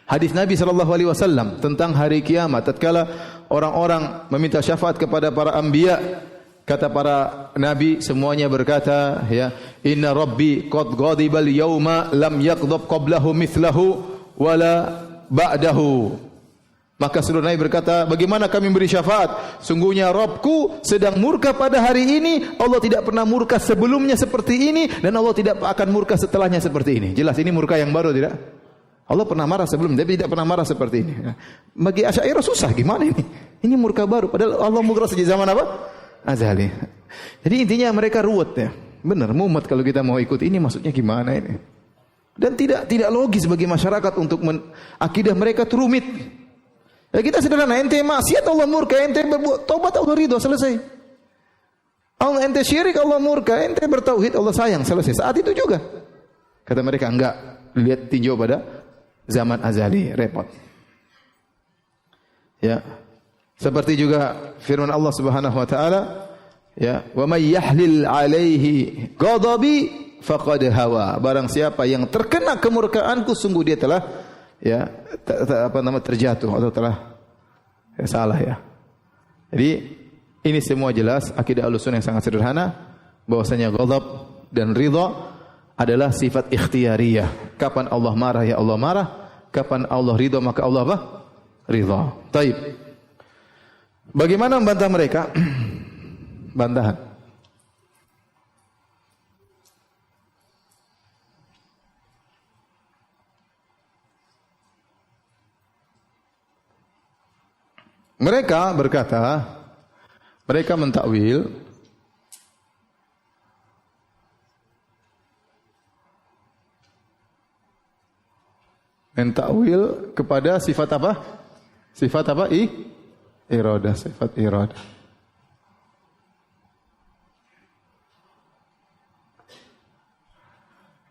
hadis Nabi sallallahu alaihi wasallam tentang hari kiamat tatkala orang-orang meminta syafaat kepada para anbiya. Kata para nabi semuanya berkata, ya, inna rabbi qad ghadibal yauma lam yaghdab qablahu mithlahu wala ba'dahu. Maka seluruh nabi berkata, bagaimana kami beri syafaat? Sungguhnya Rabbku sedang murka pada hari ini. Allah tidak pernah murka sebelumnya seperti ini, dan Allah tidak akan murka setelahnya seperti ini. Jelas ini murka yang baru, tidak? Allah pernah marah sebelumnya, tapi tidak pernah marah seperti ini. Bagi Asy'ariyah susah, gimana ini? Ini murka baru, padahal Allah murka sejak zaman apa? Azali. Jadi intinya mereka ruwet ya. Benar, mumet kalau kita mau ikut ini, maksudnya gimana ini? Dan tidak logis bagi masyarakat untuk akidah mereka itu rumit. Ya kita sederhana, ente maksiat Allah murka, ente berbuat taubat Allah ridho, selesai. Allah ente syirik Allah murka, ente bertauhid Allah sayang, selesai. Saat itu juga. Kata mereka enggak, lihat tinjau pada zaman azali, repot. Ya. Seperti juga firman Allah Subhanahu wa taala, ya, wa may yahlil alaihi ghadabi faqad hawa. Barang siapa yang terkena kemurkaanku, sungguh dia telah terjatuh atau telah salah ya. Jadi ini semua jelas akidah Ahlussunnah yang sangat sederhana, bahwasanya ghadab dan ridha adalah sifat ikhtiyariyah. Kapan Allah marah ya Allah marah, kapan Allah ridha maka Allah apa? Ridha. Taib. Bagaimana membantah mereka? Bantahan. Mereka berkata, mereka mentakwil kepada sifat apa? Sifat apa? Iradah, sifat iradah.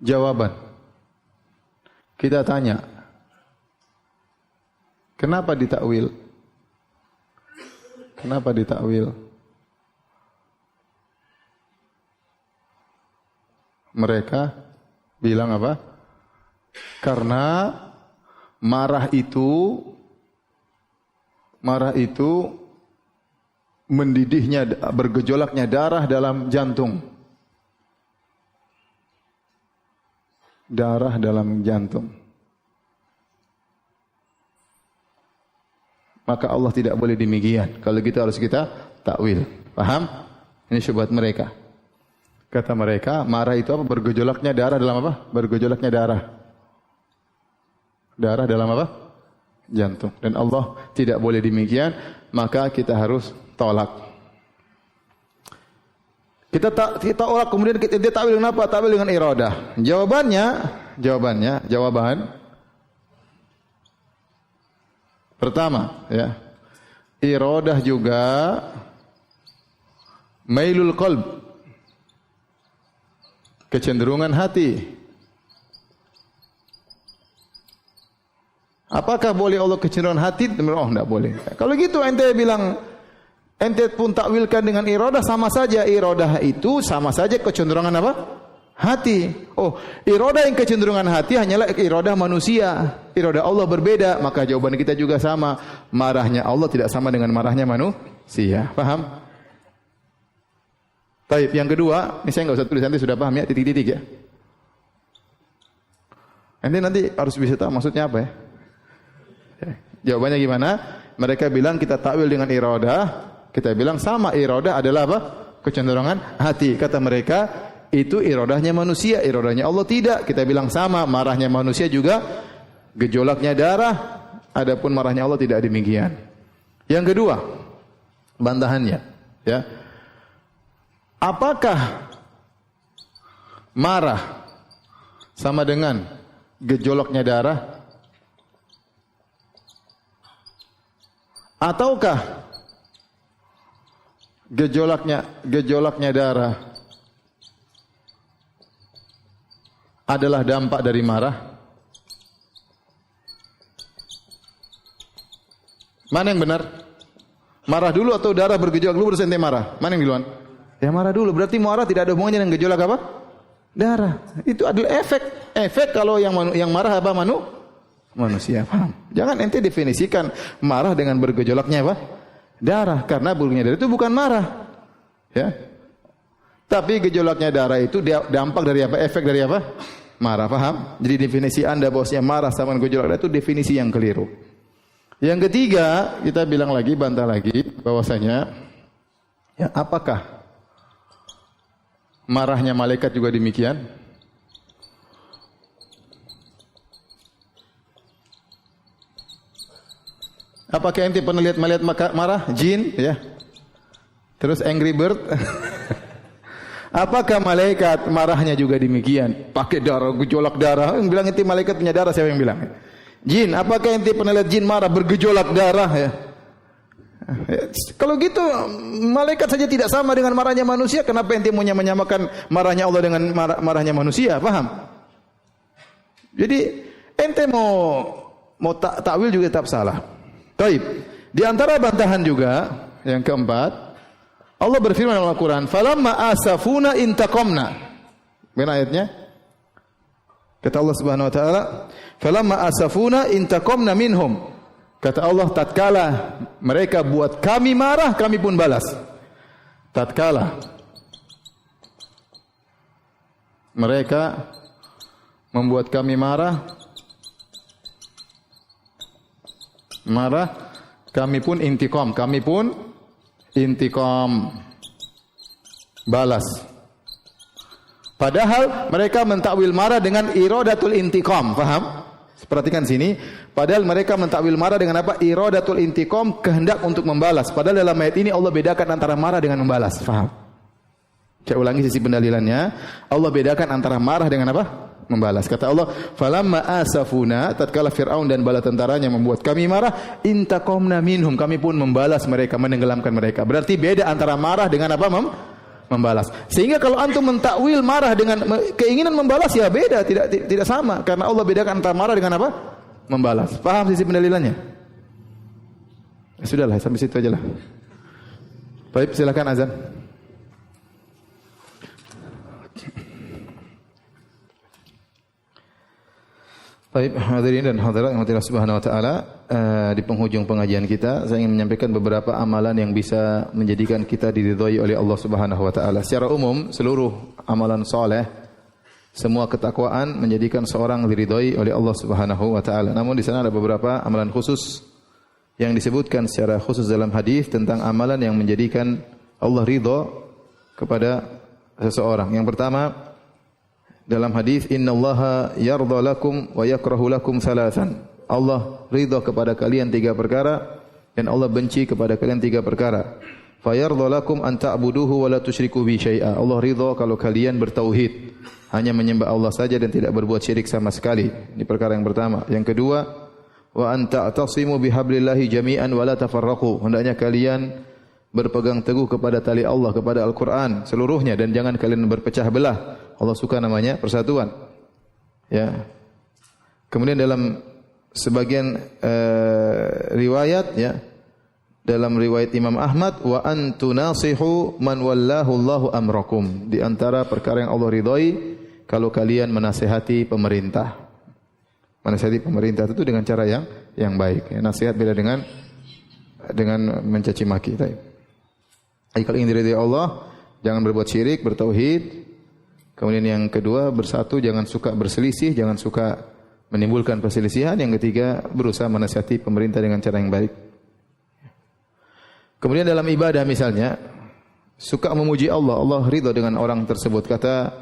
Jawaban. Kita tanya, kenapa ditakwil? Kenapa ditakwil? Mereka bilang apa? Karena marah itu mendidihnya, bergejolaknya darah dalam jantung. Darah dalam jantung. Maka Allah tidak boleh demikian. Kalau gitu harus kita takwil. Paham? Ini syubhat mereka. Kata mereka, marah itu apa? Bergejolaknya darah dalam apa? Bergejolaknya darah. Darah dalam apa? Jantung. Dan Allah tidak boleh demikian, maka kita harus tolak. Kita tolak, kemudian kita takwil dengan apa? Takwil dengan iradah. Jawaban pertama, ya. Iradah juga mailul qalb, kecenderungan hati. Apakah boleh Allah kecenderungan hati? Oh, tidak boleh. Kalau gitu ente bilang, ente pun takwilkan dengan iradah, sama saja. Iradah itu sama saja kecenderungan apa? Hati. Oh, iradah yang kecenderungan hati hanyalah iradah manusia. Iradah Allah berbeda, maka jawaban kita juga sama. Marahnya Allah tidak sama dengan marahnya manusia. Paham? Baik, yang kedua, ini saya enggak usah tulis, nanti sudah paham ya, titik-titik ya. Ente nanti harus bisa tahu maksudnya apa ya. Jawabannya gimana? Mereka bilang kita takwil dengan iradah, kita bilang sama, iradah adalah apa? Kecenderungan hati. Kata mereka, itu iradahnya manusia, iradahnya Allah tidak. Kita bilang sama, marahnya manusia juga gejolaknya darah, adapun marahnya Allah tidak demikian. Yang kedua, bantahannya, ya. Apakah marah sama dengan gejolaknya darah? Ataukah gejolaknya darah adalah dampak dari marah? Mana yang benar? Marah dulu atau darah bergejolak dulu baru ente marah? Mana yang duluan? Ya marah dulu. Berarti marah tidak ada hubungannya dengan gejolak apa? Darah. Itu adalah efek kalau yang marah apa manusia. Paham? Jangan ente definisikan marah dengan bergejolaknya apa? Darah, karena bergejolaknya darah itu bukan marah. Ya. Tapi gejolaknya darah itu dampak dari apa? Efek dari apa? Marah, paham? Jadi definisi Anda bahwasanya marah sama gejolak darah itu definisi yang keliru. Yang ketiga, kita bilang lagi, bantah lagi bahwasanya ya, apakah marahnya malaikat juga demikian? Apakah ente pernah lihat malaikat marah? Jin, ya. Terus Angry Bird. Apakah malaikat marahnya juga demikian? Pakai darah, gejolak darah. Yang bilang ente malaikat punya darah, siapa yang bilang? Jin, apakah ente pernah lihat jin marah bergejolak darah, ya? Kalau gitu malaikat saja tidak sama dengan marahnya manusia, kenapa ente mau menyamakan marahnya Allah dengan marahnya manusia? Paham? Jadi ente mau takwil juga tetap salah. Baik. Di antara bantahan juga yang keempat, Allah berfirman dalam Al-Qur'an, "Falamma asafuna intaqamna." Benar ayatnya? Kata Allah Subhanahu wa taala, "Falamma asafuna intaqamna minhum." Kata Allah, tatkala mereka buat kami marah, kami pun balas. Tatkala mereka membuat kami marah, kami pun intiqam, balas. Padahal mereka mentakwil marah dengan iradatul intiqam, paham? Perhatikan sini, padahal mereka mentakwil marah dengan apa? Iradatul intiqam, kehendak untuk membalas. Padahal dalam ayat ini Allah bedakan antara marah dengan membalas, paham? Saya ulangi sisi pendalilannya. Allah bedakan antara marah dengan apa? Membalas. Kata Allah, "Falamma asafuna," tatkala Firaun dan bala tentaranya membuat kami marah, intaqamna minhum, kami pun membalas mereka, menenggelamkan mereka. Berarti beda antara marah dengan apa? Membalas. Sehingga kalau antum mentakwil marah dengan keinginan membalas, ya beda, tidak sama, karena Allah bedakan antara marah dengan apa? Membalas. Paham sisi pendalilannya? Sudahlah, sampai situ aja lah. Baik, silakan azan. Baik, hadirin dan hadirat yang Allah Subhanahu wa taala, di penghujung pengajian kita saya ingin menyampaikan beberapa amalan yang bisa menjadikan kita diridhai oleh Allah Subhanahu wa taala. Secara umum, seluruh amalan saleh, semua ketakwaan menjadikan seorang diridhai oleh Allah Subhanahu wa taala. Namun di sana ada beberapa amalan khusus yang disebutkan secara khusus dalam hadis tentang amalan yang menjadikan Allah ridha kepada seseorang. Yang pertama dalam hadis innallaha yardha lakum wa yakrahu lakum thalathan. Allah ridha kepada kalian 3 perkara dan Allah benci kepada kalian 3 perkara. Fayardha lakum an ta'buduhu wa la tusyriku bi syai'a. Allah ridha kalau kalian bertauhid, hanya menyembah Allah saja dan tidak berbuat syirik sama sekali. Ini perkara yang pertama. Yang kedua, wa an ta'tasimu bihablillahi jami'an wa la tafarraqu. Hendaknya kalian berpegang teguh kepada tali Allah, kepada Al-Qur'an seluruhnya dan jangan kalian berpecah belah. Allah suka namanya persatuan. Ya. Kemudian dalam sebagian riwayat ya, dalam riwayat Imam Ahmad wa antunasihu man wallahu Allahu amrakum. Di antara perkara yang Allah ridhai kalau kalian menasihati pemerintah. Menasihati pemerintah itu dengan cara yang baik. Ya, nasihat beda dengan mencaci maki. Jadi kalau ingin diridhai Allah, jangan berbuat syirik, bertauhid. Kemudian yang kedua, bersatu, jangan suka berselisih, jangan suka menimbulkan perselisihan. Yang ketiga, berusaha menasihati pemerintah dengan cara yang baik. Kemudian dalam ibadah misalnya, suka memuji Allah, Allah ridha dengan orang tersebut. Kata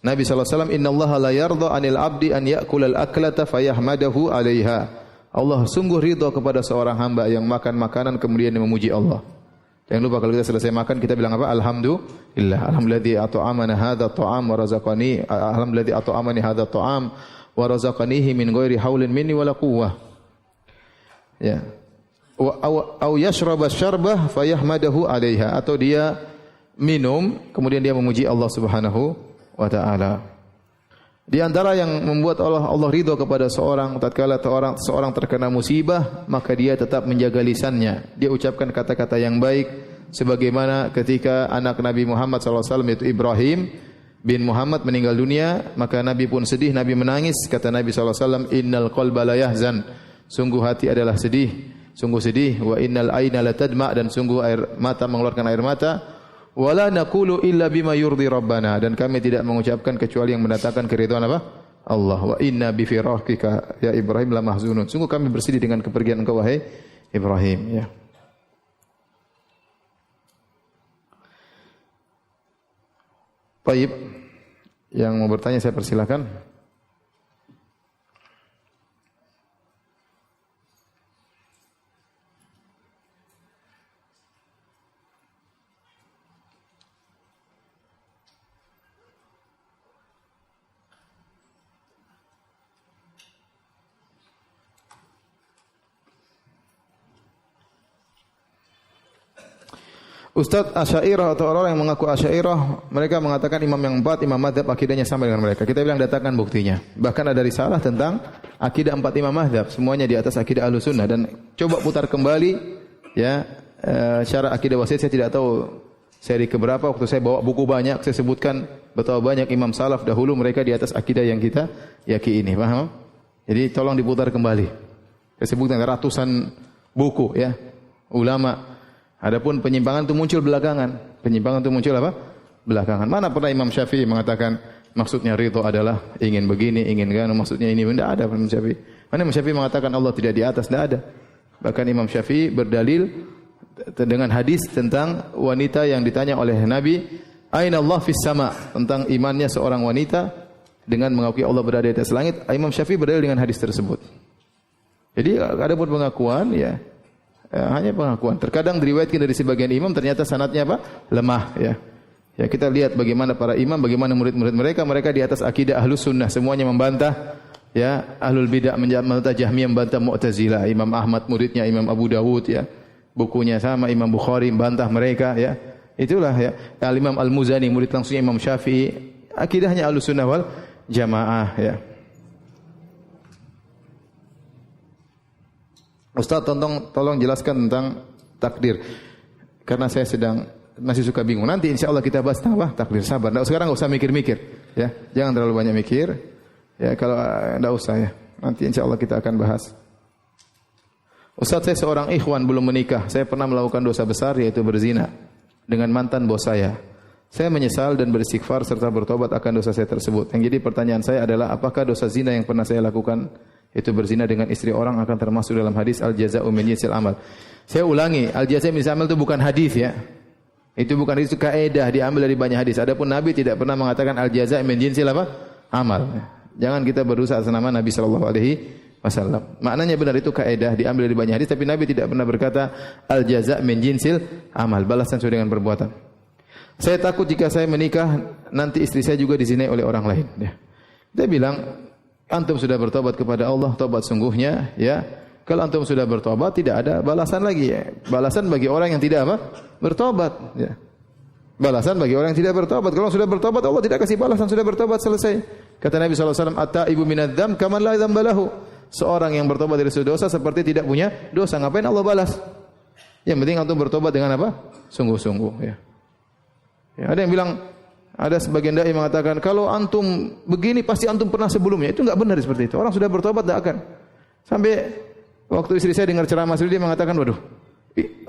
Nabi SAW, innallaha la yardha 'anil 'abdi an ya'kulal aklata fayahmadahu 'alaiha. Allah sungguh ridha kepada seorang hamba yang makan makanan kemudian memuji Allah. Jangan lupa kalau kita selesai makan kita bilang apa? Alhamdulillah. Alhamdulilladzi at'amana hadzal ta'am wa razaqani. Alhamdulilladzi at'amani hadzal ta'am wa razaqanihi min ghairi haulin minni wala quwwah. Ya. Au yashraba syarbah fayahmadahu 'alaiha, atau dia minum kemudian dia memuji Allah Subhanahu wa taala. Di antara yang membuat Allah ridha kepada seorang tatkala seorang terkena musibah, maka dia tetap menjaga lisannya. Dia ucapkan kata-kata yang baik sebagaimana ketika anak Nabi Muhammad SAW yaitu Ibrahim bin Muhammad meninggal dunia, maka Nabi pun sedih, Nabi menangis. Kata Nabi SAW, innal qalba la yahzan. Sungguh hati adalah sedih, sungguh sedih. Wa innal aina la tadma, dan sungguh air mata mengeluarkan air mata. Wala naqulu illa bima yurdi rabbana, dan kami tidak mengucapkan kecuali yang mendatangkan keridhaan apa? Allah. Wa inna bi firaqika ya Ibrahim la mahzunun. Sungguh kami bersedih dengan kepergian engkau wahai Ibrahim, ya. Baik. Yang mau bertanya saya persilakan. Ustaz Asy'ariyah atau orang yang mengaku Asy'ariyah, mereka mengatakan imam yang 4, imam madzhab akidahnya sama dengan mereka. Kita bilang datangkan buktinya. Bahkan ada risalah tentang akidah 4 imam madzhab, semuanya di atas akidah Ahlussunnah. Dan coba putar kembali ya syarah akidah wasitiyah, saya tidak tahu seri keberapa, waktu saya bawa buku banyak saya sebutkan betapa banyak imam salaf dahulu mereka di atas akidah yang kita yakini, paham? Jadi tolong diputar kembali. Saya sebutkan ratusan buku ya ulama. Adapun penyimpangan itu muncul belakangan. Penyimpangan itu muncul apa? Belakangan. Mana pernah Imam Syafi'i mengatakan maksudnya ridho adalah ingin begini, ingin ganu, maksudnya ini. Tidak ada Imam Syafi'i. Mana Imam Syafi'i mengatakan Allah tidak di atas? Tidak ada. Bahkan Imam Syafi'i berdalil dengan hadis tentang wanita yang ditanya oleh Nabi, Aina Allah fis sama, tentang imannya seorang wanita dengan mengakui Allah berada di atas langit. Imam Syafi'i berdalil dengan hadis tersebut. Jadi ada pun pengakuan ya. Hanya pengakuan. Terkadang diriwayatkan dari sebagian imam ternyata sanadnya apa? Lemah ya. Ya kita lihat bagaimana para imam, bagaimana murid-murid mereka di atas akidah Ahlus Sunnah, semuanya membantah ya Ahlul Bidah, membantah Jahmiyah, membantah Mu'tazilah. Imam Ahmad muridnya Imam Abu Dawud ya. Bukunya sama Imam Bukhari membantah mereka ya. Itulah ya. Al-Imam Al-Muzani murid langsungnya Imam Syafi'i. Akidahnya Ahlus Sunnah wal Jamaah ya. Ustaz, tolong jelaskan tentang takdir. Karena saya masih suka bingung. Nanti insya Allah kita bahas tentang apa? Takdir. Sabar. Sekarang enggak usah mikir-mikir. Ya, jangan terlalu banyak mikir. Ya, kalau enggak usah ya. Nanti insya Allah kita akan bahas. Ustaz, saya seorang ikhwan belum menikah. Saya pernah melakukan dosa besar yaitu berzina dengan mantan bos saya. Saya menyesal dan beristighfar serta bertobat akan dosa saya tersebut. Yang jadi pertanyaan saya adalah apakah dosa zina yang pernah saya lakukan itu berzina dengan istri orang akan termasuk dalam hadis al-jaza'u min jinsil amal. Saya ulangi, al-jaza'u min jinsil amal itu bukan hadis ya. Itu bukan itu kaidah diambil dari banyak hadis. Adapun Nabi tidak pernah mengatakan al jazaa' min jinsil apa? Amal. Jangan kita berusaha atas nama Nabi sallallahu alaihi wasallam. Maknanya benar itu kaidah diambil dari banyak hadis tapi Nabi tidak pernah berkata al jazaa' min jinsil amal, balasan sesuai dengan perbuatan. Saya takut jika saya menikah nanti istri saya juga dizinai oleh orang lain, ya. Dia bilang, antum sudah bertobat kepada Allah, tobat sungguhnya, ya. Kalau antum sudah bertobat tidak ada balasan lagi, ya. Balasan bagi orang yang tidak apa? Bertobat, ya. Balasan bagi orang yang tidak bertobat. Kalau sudah bertobat Allah tidak kasih balasan, sudah bertobat selesai. Kata Nabi sallallahu alaihi wasallam, "At-taibu minadz-dzam kaman la dzamba lahu." Seorang yang bertobat dari dosa seperti tidak punya dosa. Ngapain Allah balas? Yang penting antum bertobat dengan apa? Sungguh-sungguh, ya. Ya, ada yang bilang, ada sebagian dai mengatakan kalau antum begini pasti antum pernah sebelumnya. Itu enggak benar seperti itu. Orang sudah bertobat tidak akan. Sampai waktu istri saya dengar ceramah dia mengatakan, "Waduh,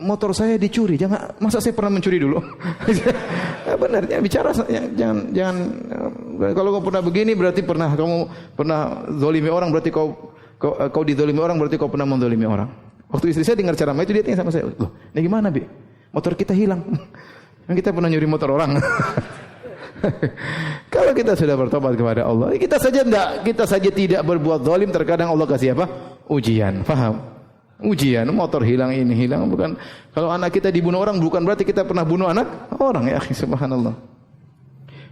motor saya dicuri. Masa saya pernah mencuri dulu?" Ya, benar, ya, bicara jangan kalau kau pernah begini berarti kamu pernah zalimi orang, berarti kau dizalimi orang, berarti kau pernah menzalimi orang. Waktu istri saya dengar ceramah itu dia tanya sama saya, "Loh, ini gimana, Bi? Motor kita hilang." Kita pernah nyuri motor orang. Kalau kita sudah bertobat kepada Allah, kita saja tidak berbuat zalim, terkadang Allah kasih apa? Ujian, paham? Ujian, motor hilang, ini hilang, bukan. Kalau anak kita dibunuh orang bukan berarti kita pernah bunuh anak orang, ya akhi, subhanallah.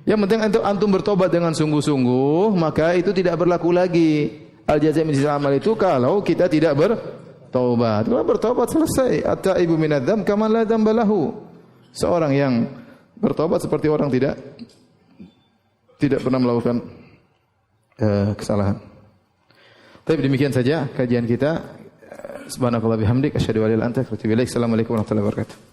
Yang penting antum bertobat dengan sungguh-sungguh, maka itu tidak berlaku lagi. Al jazaa' min jinsil amal itu kalau kita tidak bertobat. Kalau bertobat selesai. At-taibu minadz-dzam kaman la dzamba lahu. Seorang yang bertobat seperti orang tidak pernah melakukan kesalahan. Tapi demikian saja kajian kita. Subhanakallah bihamdik asyhadu an la ilaha illa anta astaghfiruka wa atubu ilaik. Assalamualaikum warahmatullahi wabarakatuh.